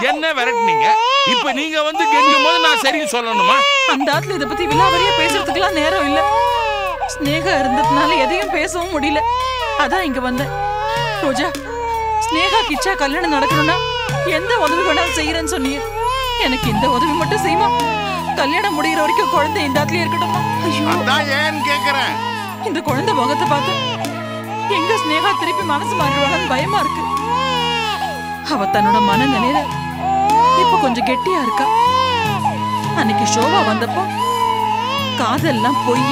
என்ன விரட்டினீங்க? இப்ப நீங்க வந்து கெஞ்சும் போது நான் சரி சொல்லணுமா? அந்த ஆத்துல இத பத்தி விலாவரியா பேசுறதுக்குலாம் நேரம் இல்ல. ஸ்னேகா இருந்ததுனால எதையும் பேசவும் முடியல. அதான் இங்க வந்தேன். ரோஜா, ஸ்னேகா கிச்சா கல்யாணம் நடக்கணும்னா எந்த உதவி வேணாலும் செய்யறேன்னு சொன்னீங்க. எனக்கு இந்த உதவி மட்டும் செய்யுமா? கல்யாணம் முடிகிற வரைக்கும் குழந்தை இந்த ஆத்துலயே இருக்கட்டுமா? ஐயோ, அதான் ஏன்னு கேக்குறேன். இந்த குழந்தை முகத்தை பார்த்து எங்க ஸ்னேகா திருப்பி மனசு மாறிடுவாங்கன்னு பயமா இருக்கு. அவ தன்னோட மனநிலையில இப்ப கொஞ்சம் கெட்டியா இருக்கா. அன்னைக்கு ஷோபா வந்தப்போ காதெல்லாம் பொய்,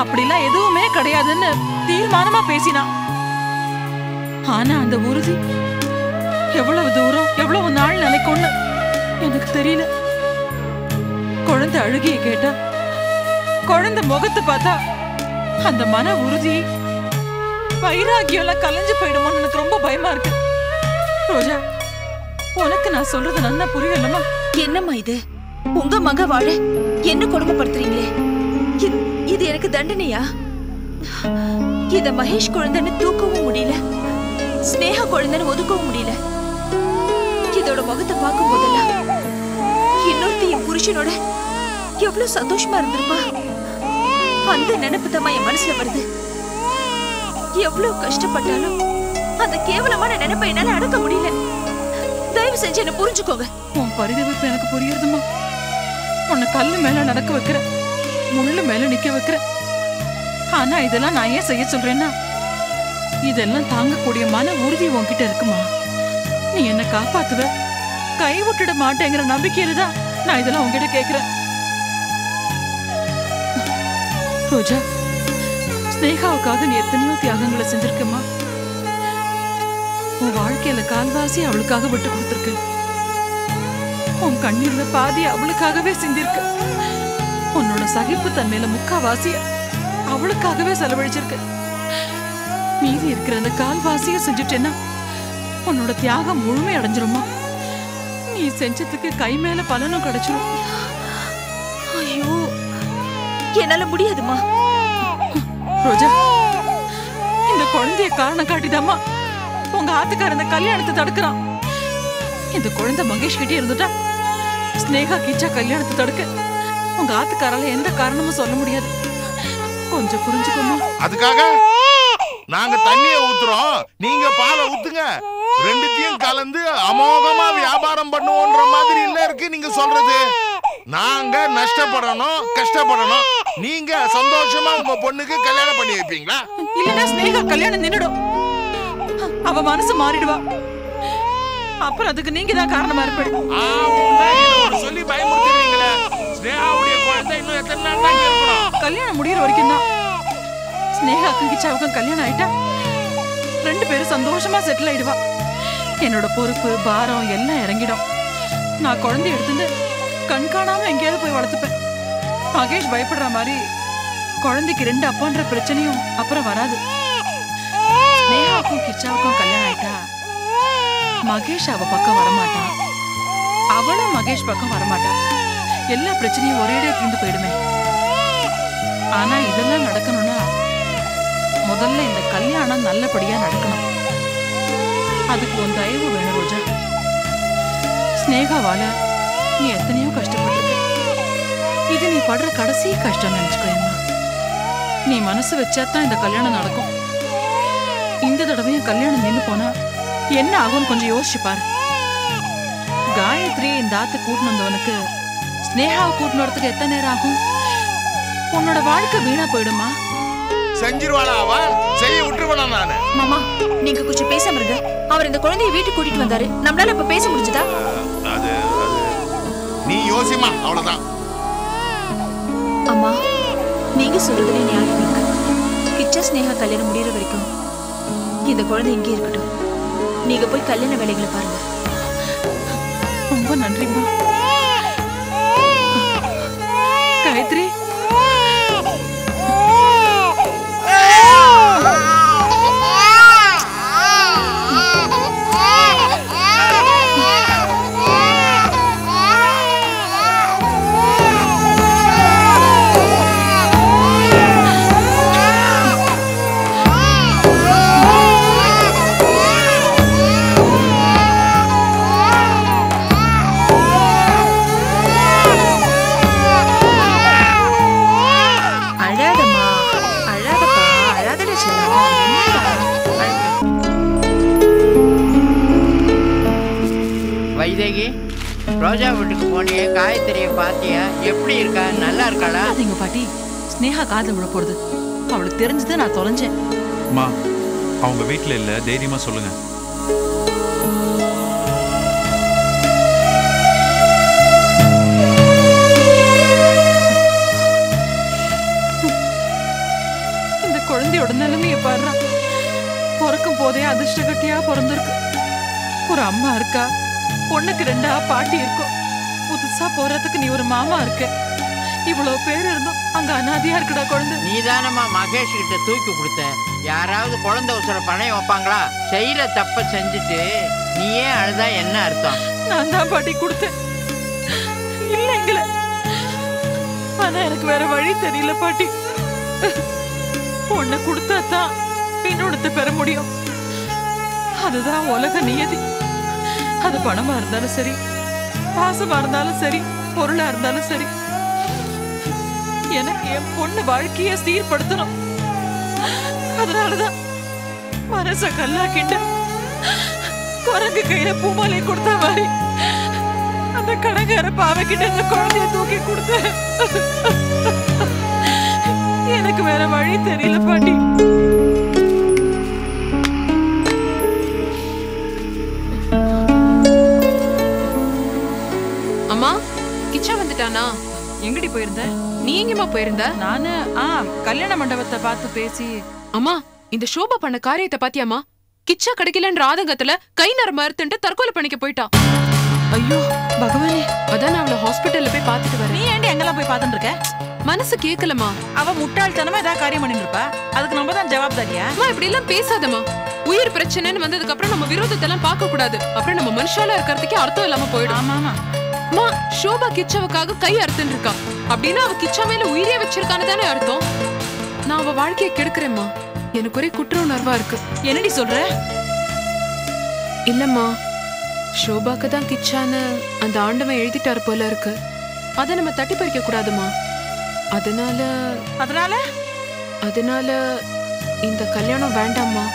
அப்படிலாம் எதுவுமே கிடையாதுன்னு தீர்மானமா பேசினா. ஆனா அந்த உறுதி எவ்வளவு தூரம் எவ்வளவு நாள் நிலைக்கும்னு எனக்கு தெரியல. குழந்தை அழுகிய கேட்டா, குழந்தை முகத்தை பார்த்தா அந்த மன உறுதி வைராகியம் எல்லாம் கலைஞ்சு போயிடுமோன்னு எனக்கு ரொம்ப பயமா இருக்கு. ரோஜா, உனக்கு நான் சொல்றது நல்லா புரியலமா? என்னம்மா இது? உங்க மக வாழ என்ன கொடுமைப்படுத்துறீங்களே? இது எனக்கு தண்டனையா? இத மகேஷ் குழந்தைன்னு தூக்கவும் முடியல, ஸ்னேகா குழந்தைன்னு ஒதுக்கவும் முடியல. இதோட முகத்தை பார்க்கும் போதெல்லாம் இன்னொருத்தி என் புருஷனோட எவ்வளவு சந்தோஷமா இருந்திருப்பா. அந்த நினைப்பு தான் என் மனசுல வருது. எவ்வளவு கஷ்டப்பட்டாலும் அந்த கேவலமான நினைப்பை என்னால அடக்க முடியல. தயவு செஞ்சு என்ன புரிஞ்சுக்கோங்க. உன் பரிதவிப்பு எனக்கு புரியுதுமா. உன்னை கல்லு மேல நடக்க வைக்கிற, முள்ளு மேல நிக்க வைக்கிற. ஆனா இதெல்லாம் நான் ஏன் செய்ய சொல்றேன்னா, இதெல்லாம் தாங்கக்கூடிய மன உறுதி உன்கிட்ட இருக்குமா? நீ என்ன காப்பாத்துவ, கை விட்டுட மாட்டேங்கிற நம்பிக்கையில தான் நான் இதெல்லாம் உன்கிட்ட கேக்குறேன். ரோஜா, ஸ்னேகாவுக்காக நீ எத்தனையோ தியாகங்களை செஞ்சிருக்கமா. உன் வாழ்க்கையில கால்வாசி அவளுக்காக விட்டு கொடுத்திருக்க. உன் கண்ணீர்ல பாதி அவளுக்காகவே சிந்திருக்க. உன்னோட சகிப்பு தன்மையில முக்காவாசிய அவளுக்காகவே செலவழிச்சிருக்க. மீதி இருக்கிற அந்த கால்வாசிய செஞ்சுட்டேன்னா உன்னோட தியாகம் முழுமை அடைஞ்சிருமா? நீ செஞ்சதுக்கு கை மேல பலனும் கிடைச்சிரும். ஐயோ, என்னால முடியாதுமா. ரோஜா, இந்த குழந்தைய காரணம் காட்டிதாமா உங்க ஆத்துக்கார இந்த கல்யாணத்தை தடுக்கிறான். இந்த குழந்தை மகேஷ் கிட்டே இருந்துட்டா ஸ்னேகா கிச்சா கல்யாணத்தை தடுக்க உங்க ஆத்துக்காரால எந்த காரணமும் சொல்ல முடியாது. கொஞ்சம் புரிஞ்சுக்கோமா. அதுக்காக நாங்க தண்ணிய ஊத்துறோம், நீங்க பாலை ஊத்துங்க. ரெண்டுத்தையும் கலந்து அமோகமா வியாபாரம் பண்ணுவோன்ற மாதிரி இல்ல இருக்கு நீங்க சொல்றது. நாங்க நஷ்டப்படணும், கஷ்டப்படணும். நீங்க சந்தோஷமா உங்க பொண்ணுக்கு கல்யாணம் பண்ணி வைப்பீங்களா? இல்லன்னா ஸ்னேகா கல்யாணம் நின்னுடும். அவ மனசு மாறிடுவா. அப்புறம் அதுக்கு நீங்க தான் காரணமா இருப்பீங்க. சொல்லி பயமுறுத்துறீங்களே. ஸ்னேகாவுடைய குழந்தை இன்னும் எத்தனை நாள் தான் இருக்கணும்? கல்யாணம் முடியற வரைக்கும் தான். ஸ்னேகாக்கும் கிச்சாவுக்கும் கல்யாணம் ஆயிட்டா ரெண்டு பேரும் சந்தோஷமா செட்டில் ஆயிடுவா. என்னோட பொறுப்பு பாரம் எல்லாம் இறங்கிடும். நான் குழந்தை எடுத்துட்டு கண் காணாம எங்கேயாவது போய் வளர்த்துப்பேன். மகேஷ் பயப்படுற மாதிரி குழந்தைக்கு ரெண்டு அப்பான்ற பிரச்சனையும் அப்புறம் வராது. ஸ்னேகாவுக்கும் கிச்சாவுக்கும் கல்யாணம் ஆயிட்டா மகேஷ் அவ பக்கம் வரமாட்டான், அவளும் மகேஷ் பக்கம் வரமாட்டா. எல்லா பிரச்சனையும் ஒரேடியா தீர்ந்து போயிடுமே. ஆனா இதெல்லாம் நடக்கணும்னா முதல்ல இந்த கல்யாணம் நல்லபடியா நடக்கணும். அதுக்கு உன் தயவு வேணும் ரோஜா. ஸ்னேகாவால நீ எத்தனையோ கஷ்டப்பட்டிருக்க. இது நீ படுற கடைசி கஷ்டம் நினைச்சுக்கோயம்மா. நீ மனசு வச்சாதான் இந்த கல்யாணம் நடக்கும். இந்த தடவையும் கல்யாணம் நின்று போனா என்ன ஆகும்னு கொஞ்சம் யோசிச்சு பாரு. காயத்ரி இந்த ஆத்து கூட்டின்னு வந்தவனுக்கு ஸ்னேகாவை கூட்டின்னு வரதுக்கு எத்தனை நேரம் ஆகும்? உன்னோட வாழ்க்கை வீணா போயிடுமா? செஞ்சிருவாளா அவ? செய்ய விட்டுருவானா நானு? மாமா நீங்க கொஞ்சம் பேசாம இருங்க. அவர் இந்த குழந்தையை வீட்டுக்கு கூட்டிட்டு வந்தாரு. நம்மளால இப்ப பேச முடிஞ்சதா? அது நீ யோசிமா, அவ்வளவுதான். அம்மா நீங்க சொல்றதுல நியாயம் இருக்கு. கிச்சா ஸ்னேகா கல்யாணம் முடியற வரைக்கும் இந்த குழந்தை இங்கே இருக்கட்டும். நீங்க போய் கல்யாண வேலைகளை பாருங்க. ரொம்ப நன்றிம்மா. காயத்ரி வைதேகி, ரோஜா வீட்டுக்கு போனியே, காயத்ரியை பாத்தியா? எப்படி இருக்கா? நல்லா இருக்காளா? எங்க பாட்டி ஸ்னேகா காதல் விட போறது. அவளுக்கு தெரிஞ்சது நான் தொலைஞ்சேன். அம்மா அவங்க வீட்டுல இல்ல, தைரியமா சொல்லுங்க. இந்த குழந்தையோட நிலைமைய பாரு. பிறக்கும் போதே அதிர்ஷ்டகட்டியா பிறந்திருக்கு. ஒரு அம்மா இருக்கா, பொண்ணுக்கு 2 பாட்டி இருக்கும். புதுசா போறதுக்கு நீ ஒரு மாமா இருக்க. இவ்வளவு பேர் இருந்தும் அங்க அனாதையா இருக்குடா குழந்தை. நீதானம்மா மகேஷ் கிட்ட தூக்கி கொடுத்த. யாராவது குழந்தை உசுர பணையம் வைப்பாங்களா? செய்யற தப்ப செஞ்சுட்டு நீ ஏன் அழுதா என்ன அர்த்தம்? நான் தான் பாட்டி கொடுத்தேன் இல்லைங்கள. ஆனா எனக்கு வேற வழி தெரியல பாட்டி. பொண்ணை கொடுத்தா தான் இன்னொன்னு பெற முடியும். அதுதான் உலக நியதி. அது பணமா இருந்தாலும் சரி, பாசமா இருந்தாலும் சரி, பொருளா இருந்தாலும் சரி, எனக்கு என் பொண்ணு வாழ்க்கைய சீர்படுத்தணும். அதனாலதான் மனச கல்லாக்கிட்டு குரங்கு கையில பூமாலை கொடுத்த மாதிரி அந்த கடங்கார பாவைக்கிட்ட இந்த குழந்தைய தூக்கி கொடுத்த. எனக்கு வேற வழி தெரியல பாட்டி. அம்மா கிச்சா வந்துட்டானா? எங்கடி போயிருந்த? நீ எங்கம்மா போயிருந்த? நானு கல்யாண மண்டபத்தை பார்த்து பேசி. அம்மா இந்த சோபா பண்ண காரியத்தை பாத்தியாமா? கிச்சா கிடைக்கலன்ற ஆதங்கத்துல கை நரம்பு அறுத்துட்டு தற்கொலை பண்ணிக்க போயிட்டான். ஐயோ பகவானே, அதான் நான் அவளை ஹாஸ்பிட்டல்ல போய் பாத்துட்டு வரேன். நீ ஏண்டி எங்கெல்லாம் போய் பாத்துட்டு இருக்க? மனசு கேட்கலமா. அவ முட்டாள்தனமா ஏதாவது காரியம் பண்ணிட்டு இருப்பா. அதுக்கு நம்ம தான் ஜவாப்தாரியா? அம்மா இப்படி எல்லாம் பேசாதம்மா. உயிர் பிரச்சனைன்னு வந்ததுக்கு அப்புறம் நம்ம விரோதத்தை எல்லாம் பார்க்க கூடாது. அப்புறம் நம்ம மனுஷால இருக்கிறதுக்கே அர்த்தம் இல்லாம போயிடும். ஆமா அம்மா ஷோபா கிச்சாவுக்காக கை அறுத்துட்டு இருக்கா. அப்படின்னா அவ கிச்சா மேல உயிரே வச்சிருக்கான்னு தானே அர்த்தம். நான் அவ வாழ்க்கையை கெடுக்கிறேம்மா. எனக்கு ஒரே குற்ற உணர்வா இருக்கு. என்னடி சொல்ற? இல்லம்மா, ஷோபாக்கு தான் கிச்சான்னு அந்த ஆண்டவன் எழுதிட்டாரு போல இருக்கு. அதை நம்ம தட்டி பறிக்க கூடாதுமா. அதனால இந்த கல்யாணம் வேண்டாம்மா.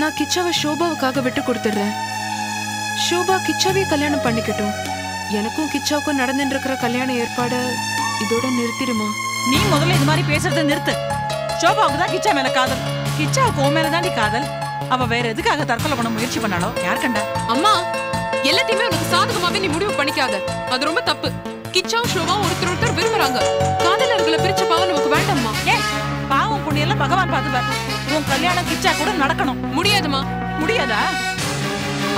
நான் கிச்சாவை ஷோபாவுக்காக விட்டு கொடுத்துடுறேன். ஷோபா கிச்சாவே கல்யாணம் பண்ணிக்கட்டும். எனக்கும் கிச்சாவுக்கும் நடந்துட்டு இருக்கிற கல்யாண ஏற்பாடு இதோட நிறுத்திடுமா. நீ முதல்ல இது மாதிரி பேசுறத நிறுத்து. ஷோபாவுக்கு தான் கிச்சா மேல காதல். கிச்சாவுக்கு உன் மேல தாண்டி காதல். அவ வேற எதுக்காக தற்கொலை பண்ண முயற்சி பண்ணாலோ யார் கண்டா? அம்மா எல்லாத்தையுமே உனக்கு சாதகமாவே நீ முடிவு பண்ணிக்காத. அது ரொம்ப தப்பு. கிச்சாவும் ஷோபாவும் ஒருத்தர் விரும்புறாங்க. காதலர்களை பிரிச்ச பாவம் நமக்கு வேண்டாம்மா. ஏன் பாவம் புண்ணியெல்லாம் பகவான் பார்த்துப்பார். உன் கல்யாணம் கிச்சா கூட நடக்கணும். முடியாதுமா. முடியாதா?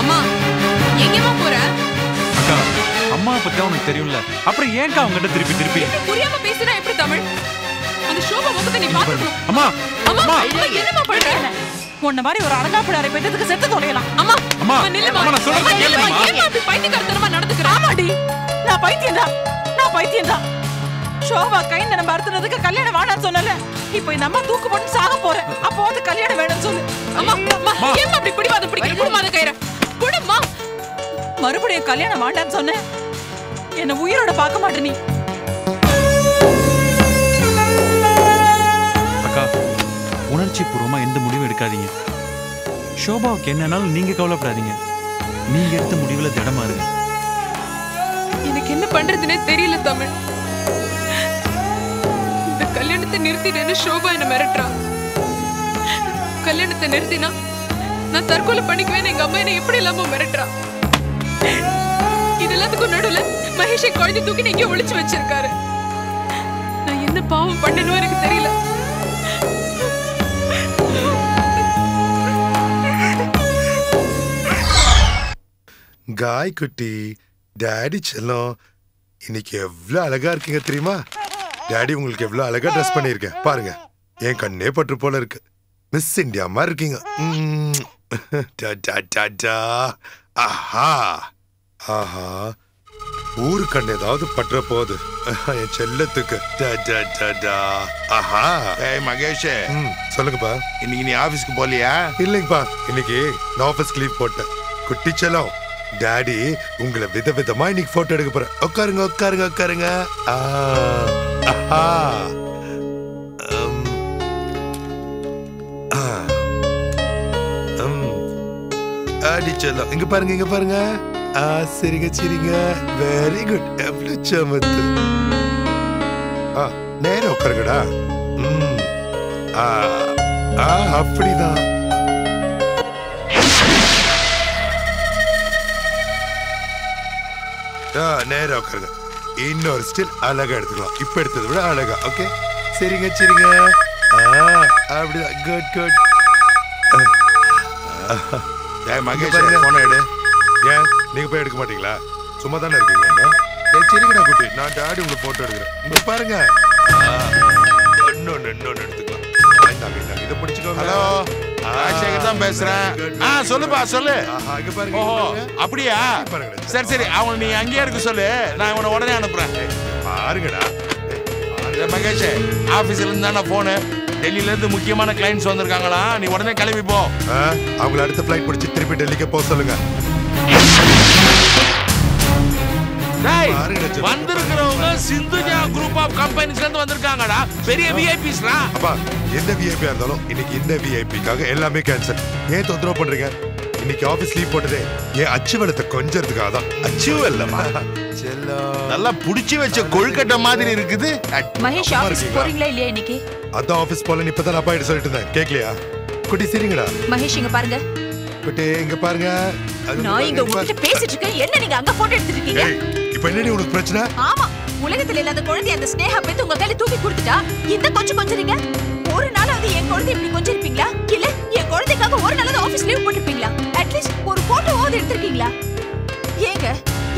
அம்மா எங்கேமா போற? அக்கா அம்மா பத்தி உனக்கு தெரியும்ல, அப்புறம் ஏன்க்கா அவங்க கிட்ட திருப்பி புரியாம பேசினா எப்படி தமிழ்? அந்த ஷோபா முகத்தை நீ பாக்கணும். அம்மா அம்மா என்னமா பண்ற? உன்ன மாதிரி ஒரு அடங்காப்பிடாரை பெற்றதுக்கு செத்து தொலையலாம். அம்மா அம்மா நில்லுமா. அம்மா, நான் சொல்றதை கேளுமா. ஏம்மா அப்படி பைத்தியக்காரத்தனமா நடந்துக்கிற? ஆமாடி, நான் பைத்தியம்தான். ஷோபா கை நம்ம அறுத்துனதுக்கு கல்யாணம் வேணாம்னு சொன்னல. இப்போ இந்த அம்மா தூக்கு போட்டு சாக போறேன். அப்போ அது கல்யாணம் வேணும்னு சொல்லு. அம்மா ஏம்மா அப்படி பிடிவாதம் பிடிக்கிற? குடுமாத கயிற குடுமா. மறுபடியும் கல்யாணம் வேண்டாம்னு சொன்னேன். என்ன உயிரோட பார்க்க மாட்டே நீ. அக்கா, உணர்ச்சி பூர்வமா எந்த முடிவும் எடுக்காதீங்க. ஷோபாவுக்கு என்னன்னாலும் நீங்க கவலைப்படாதீங்க. நீங்க எடுத்த முடிவுல திடமா இருங்க. எனக்கு என்ன பண்றதுன்னே தெரியல தமிழ். இந்த கல்யாணத்தை நிறுத்திட்டேன்னு ஷோபா என்ன மிரட்டுறா. கல்யாணத்தை நிறுத்தினா நான் தற்கொலை பண்ணிக்குவேன் எங்க அம்மா என்ன எப்படி இல்லாம மிரட்டுறா. இது எல்லாத்துக்கும் நடுவுல மகேஷை குழந்தை தூக்கி நீங்க ஒளிச்சு வச்சிருக்காரு. நான் என்ன பாவம் பண்ணணும் எனக்கு தெரியல. காய் குட்டி, டாடி செல்லம், இன்னைக்கு எவ்வளவு அழகா இருக்கீங்க தெரியுமா? டாடி உங்களுக்கு எவ்வளவு அழகா ட்ரெஸ் பண்ணிருக்கேன் பாருங்க. என் கண்ணே பற்று போல இருக்கு. மிஸ் இந்தியா மாதிரி இருக்கீங்க. ஆஹா ஆஹா, ஊரு கண்ணு ஏதாவது பற்ற போகுது என் செல்லத்துக்கு. ஆஹா. ஏய் மகேஷ், சொல்லுங்கப்பா. இன்னைக்கு நீ ஆபீஸ்க்கு போலியா? இல்லைங்கப்பா, இன்னைக்கு நான் ஆபீஸ்க்கு லீவ் போட்டேன். குட்டி செல்லம், டாடி உங்களை விதவிதமா இன்னைக்கு போட்டோ எடுக்க போறேன். உட்காருங்க உட்காருங்க உட்காருங்க. டாடி செல்லம், இங்க பாருங்க இங்க பாருங்க. சரிங்க சரிங்க, வெரி குட். எவ்வளவு சமத்து. நேரம் உட்காருங்கடா. அப்படிதான். நேரம் உட்காருங்க. இன்னொரு ஸ்டில் அழகா எடுத்துக்கலாம். இப்ப எடுத்ததை விட அழகா. ஓகே, சரிங்க சரிங்க. அப்படிதான். Good good. மகேஷ் போன எடு. ஏன் நீங்க போய் எடுக்க மாட்டீங்களா? சும்மா தானே இருக்கீங்க. சரிங்கடா குட்டி, நான் டாடி உங்களுக்கு போட்டோ எடுக்கிறேன். இங்க பாருங்க. இன்னொன்னு எடுத்துக்கலாம். இதை பிடிச்சுக்கோங்க. ஹலோ, ராஜசேகர் தான் பேசுறேன். சொல்லுப்பா சொல்லு. இங்க பாருங்க. ஓஹோ அப்படியா? சரி சரி, அவனை நீ அங்கேயே இருக்க சொல்லு. நான் இவனை உடனே அனுப்புறேன். பாருங்கடா மகேஷ், ஆபீஸ்ல இருந்து தானே போனு. டெல்லியில இருந்து முக்கியமான கிளைண்ட்ஸ் வந்திருக்காங்களா, நீ உடனே கிளம்பி போ. அவங்கள அடுத்த ஃளைட் பிடிச்சி திருப்பி டெல்லிக்கு போக சொல்லுங்க. வந்திருக்கிறவங்க சிந்துஜா குரூப் ஆஃப் கம்பெனிஸ்ல இருந்து வந்திருக்காங்கடா. பெரிய விஐபிஸ்ரா. அப்பா, எந்த விஐபியா இருந்தாலும் இன்னைக்கு இந்த விஐபிக்காக எல்லாமே கேன்சல். ஏன் தொந்தரவு பண்றீங்க? இன்னைக்கு ஆபீஸ் லீவ் போட்டதே என் அச்சு வெள்ளத்தை கொஞ்சறதுக்காக தான். அச்சு வெள்ளமா? நல்லா புடிச்சு வச்ச கொழுக்கட்டை மாதிரி இருக்குது. மகேஷ், ஆபீஸ் போறீங்களா இல்லையா இன்னைக்கு? அதான் ஆபீஸ் போல இப்பதான் அப்பா கிட்ட சொல்லிட்டு இருந்தேன். கேக்கலையா? குட்டி சரிங்கடா. மகேஷ் இங்க பாருங்க. குட்டி இங்க பாருங்க. நான் இங்க உங்ககிட்ட பேசிட்டு இருக்கேன். என்ன நீங்க அங்க போட்டோ எடுத்துட்டு இருக்கீங்க? இப்போ என்னடி உனக்கு பிரச்சனை? ஆமா, உலகத்துல இல்லாத குழந்தை அந்த ஸ்னேகா பெத்து உங்க கையில தூக்கி கொடுத்துட்டா இந்த கொஞ்சறீங்க. ஒரு நாள் அது என் குழந்தை இப்படி கொஞ்சிருப்பீங்களா? இல்ல என் குழந்தைக்காக ஒரு நாள் ஆபீஸ் லீவ் போட்டுருப்பீங்களா? அட்லீஸ்ட் ஒரு போட்டோவாவது எடுத்திருக்கீங்களா? ஏங்க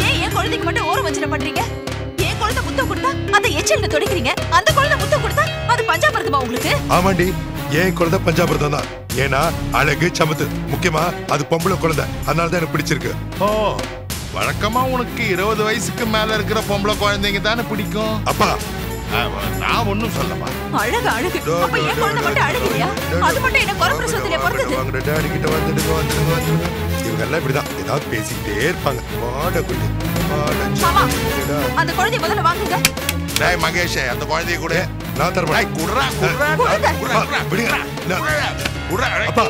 ஏன் என் குழந்தைக்கு மட்டும் ஓரம் வஞ்சனை பண்றீங்க? என் குழந்தை முத்தம் கொடுத்தா அதை எச்சில்னு துடைக்கிறீங்க. அந்த குழந்தை முத்தம் கொடுத்தா அது பஞ்சாபிரதமா உங்களுக்கு? ஆமாண்டி, ஏன் குழந்தை பஞ்சாபிரதம் தான். ஏன்னா அழகு சமத்து, முக்கியமா அது பொம்பளை குழந்தை. அதனாலதான் எனக்கு பிடிச்சிருக்கு. ஓ, வழக்கமா உனக்கு 20 வயசுக்கு மேல இருக்கிற பொம்பளை குழந்தைங்க தானே பிடிக்கும். அப்பா நான் ஒண்ணும் சொல்லமா. அழகு அழகு. அப்ப என் குழந்தை மட்டும் அழகியா? அது மட்டும் என்ன குறப்பிரசவத்திலே பிறந்தது? டாடி கிட்ட வந்துடுங்க. இவங்க எல்லாம் இப்படிதான் ஏதாவது பேசிக்கிட்டே இருப்பாங்க. வாட குட்டி மாமா, அந்த குழந்தைய முதல்ல வாங்குங்க. டேய் மகேஷ், அந்த குழந்தைய கூட நான் தர மாட்டேன். குடுறா அப்பா,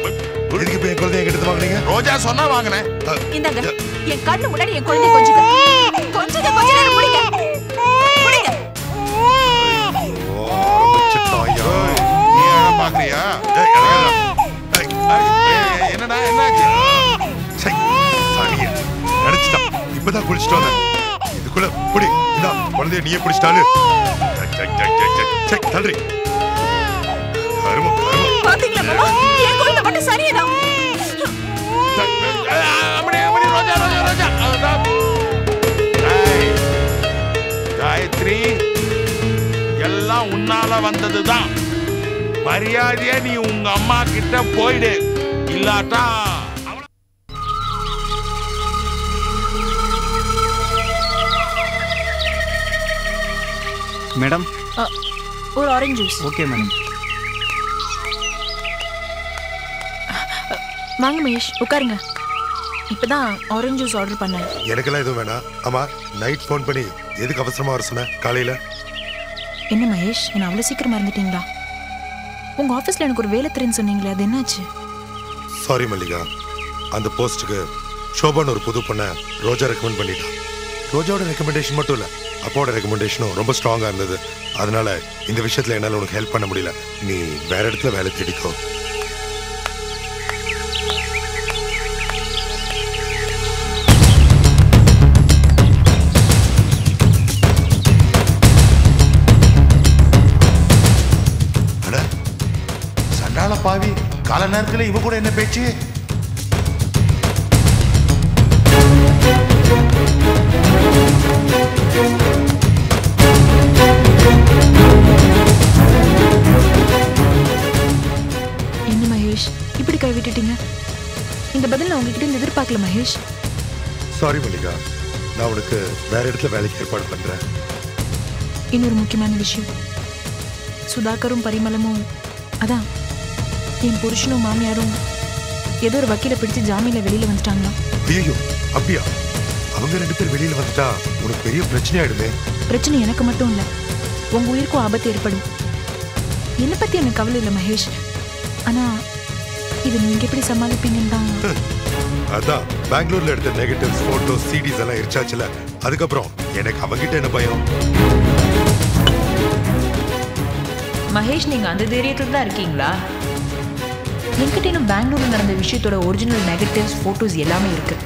எதுக்கு இப்ப என் குழந்தைய என்கிட்ட வாங்குனீங்க? ரோஜா சொன்னா வாங்கினேன். இந்தாங்க, என் கண்ணு முன்னாடி என் குழந்தைய கொஞ்சுங்க. கொஞ்ச நேரம் முடிங்க. நீ பாக்குறியா? என்னடா என்னாச்சு? நினைச்சிட்டான். இப்பதான் குளிச்சுட்டு வந்தேன். இதுக்குள்ள புடி. இந்தா குழந்தைய நீயே பிடிச்சிட்டாலு. தள்ளுறி. பாத்தீங்களா மாமா, என் குழந்தை மட்டும் சரியா? காயத்ரி, எல்லாம் உன்னால வந்ததுதான். மரியாதையா நீ உங்க அம்மா கிட்ட போயிடு. இல்லாட்டா மேடம் ஒரு ஆரஞ்சு ஜூஸ். Okay madam. வாங்க மகேஷ் உட்காருங்க. இப்பதான் ஆரஞ்சு ஜூஸ் ஆர்டர் பண்ணேன். எனக்கெல்லாம் எதுவும் வேணாம். ஆமா, நைட் ஃபோன் பண்ணி எதுக்கு அவசரமா வர சொன்ன காலையில? என்ன மகேஷ், என்ன அவ்வளவு சீக்கிரமா இருந்துட்டீங்களா? உங்க ஆபீஸ்ல எனக்கு ஒரு வேலை தெரியுன்னு சொன்னீங்களே, அது என்னாச்சு? சாரி மல்லிகா, அந்த போஸ்ட்டுக்கு ஷோபான்னு ஒரு புது பொண்ணை ரோஜா ரெக்கமெண்ட் பண்ணிட்டான். ரோஜாவோட ரெக்கமெண்டேஷன் மட்டும் இல்லை, அப்பாவோட ரெக்கமெண்டேஷனும் ரொம்ப ஸ்ட்ராங்காக இருந்தது. அதனால இந்த விஷயத்தில் என்னால் உனக்கு ஹெல்ப் பண்ண முடியல. நீ வேற இடத்துல வேலை தேடிக்கோ. அட சண்டாள பாவி, கால நேரத்தில் இவ கூட என்ன பேச்சு? என்ன மகேஷ் இப்படி கை விட்டுட்டீங்க? இந்த பதில் நான் உங்ககிட்ட இருந்து எதிர்பார்க்கல மகேஷ். சாரி மல்லிகா, நான் உனக்கு வேற இடத்துல வேலைக்கு ஏற்பாடு பண்றேன். இன்னொரு முக்கியமான விஷயம், சுதாகரும் பரிமளமும், அதான் என் புருஷனும் மாமியாரும் ஏதோ ஒரு வக்கீலை பிடிச்சு ஜாமீன்ல வெளியில வந்துட்டாங்களாம். ஐயோ அப்படியா? அவங்க 2 பேர் வெளியில வந்துட்டா உனக்கு பெரிய பிரச்சனை ஆயிடுமே. பிரச்சனை எனக்கு மட்டும் இல்ல, உங்க உயிருக்கும் ஆபத்து ஏற்படும். என்னை பத்தி எனக்கு கவலை இல்லை மகேஷ், ஆனா இது நீங்க எப்படி சமாளிப்பீங்கன்னு தான். அதான் பெங்களூர்ல எடுத்த நெகட்டிவ்ஸ், போட்டோஸ், சிடிஸ் எல்லாம் இருச்சாச்சுல. அதுக்கப்புறம் எனக்கு அவங்கிட்ட என்ன பயம்? மகேஷ், நீங்க அந்த தைரியத்துல தான் இருக்கீங்களா? என்கிட்ட இன்னும் பெங்களூர்ல நடந்த விஷயத்தோட ஒரிஜினல் நெகட்டிவ்ஸ், போட்டோஸ் எல்லாமே இருக்கு.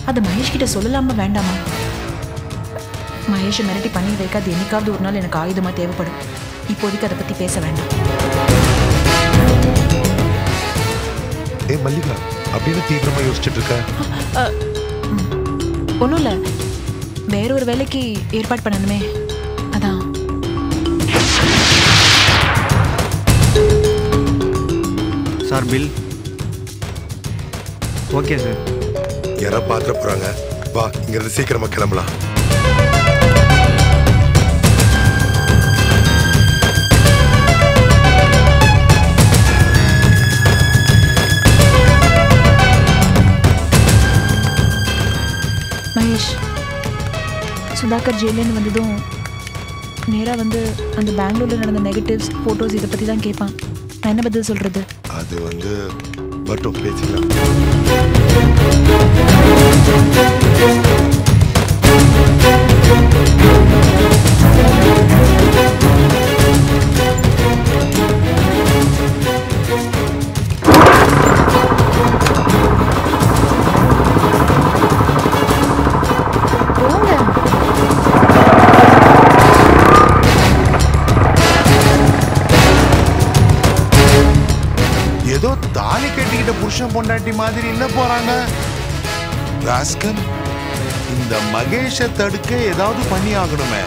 அதை மகேஷ் கிட்ட சொல்லலாமா வேண்டாமா? மகேஷை மிரட்டி பண்ணி வைக்காது என்னைக்காவது ஒரு நாள் எனக்கு ஆயுதமா தேவைப்படும். இப்போதைக்கு அதை பத்தி பேச வேண்டாம். ஏ மல்லிகா, அப்படின்னு தீவிரமா யோசிச்சுட்டு இருக்க? ஒன்றும் இல்லை, வேற ஒரு வேலைக்கு ஏற்பாடு பண்ணணுமே, அதான். Sir bill. Okay sir. யாரா பாத்திர போறாங்க, வா இங்கிருந்து சீக்கிரமா கிளம்பலாம். மகேஷ், சுதாகர் ஜெயிலேருந்து வந்ததும் நேராக வந்து அந்த பெங்களூரில் நடந்த நெகட்டிவ்ஸ், ஃபோட்டோஸ் இதை பற்றி தான் கேட்பான். நான் என்ன பதில் சொல்கிறது? அது வந்து மட்டும் பேசிக்கலாம். ஏதோ தாலி கட்டிக்கிட்ட புருஷன் பொண்டாட்டி மாதிரி இல்ல போறாங்க. ராஸ்கல், இந்த மகேஷை தடுக்க ஏதாவது பண்ணி ஆகணுமே.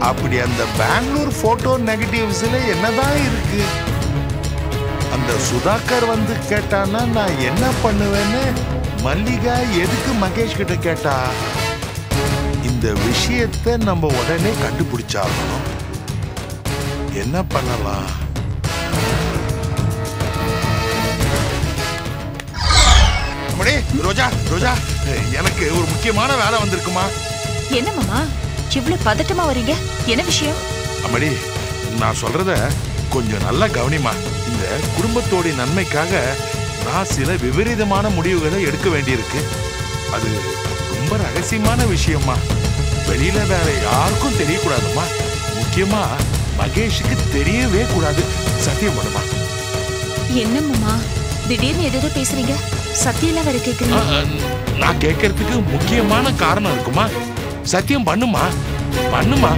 அப்படி அந்த பெங்களூர் போட்டோ நெகட்டிவ்ஸ்ல என்னதான் இருக்கு? அந்த சுதாகர் வந்து கேட்டான்னா நான் என்ன பண்ணுவேன்னு மல்லிகா எதுக்கு மகேஷ் கிட்ட கேட்டா? இந்த விஷயத்தை நம்ம உடனே கண்டுபிடிச்சாகணும். என்ன பண்ணலாம்? ரோஜா, ரோஜா, எனக்கு ஒரு முக்கியமான வேலை வந்திருக்குமா. என்ன மாமா இவ்வளவு பதட்டமா வரீங்க? என்ன விஷயம்? அம்மாடி, நான் சொல்றத கொஞ்சம் நல்லா கவனிமா. இந்த குடும்பத்தோட நன்மைக்காக நான் சில விபரீதமான முடிவுகளை எடுக்க வேண்டியிருக்கு. அது ரொம்ப ரகசியமான விஷயமா. வெளியில வேற யாருக்கும் தெரியக்கூடாதுமா. முக்கியமா மகேஷுக்கு தெரியவே கூடாது. சத்தியம் பண்ணுமா? என்ன மாமா திடீர்னு எதோ பேசுறீங்க? சத்தியெல்லாம் வேற கேக்குறீங்க? நான் கேட்கறதுக்கு முக்கியமான காரணம் இருக்குமா? சத்தியம் பண்ணுமா, பண்ணுமா.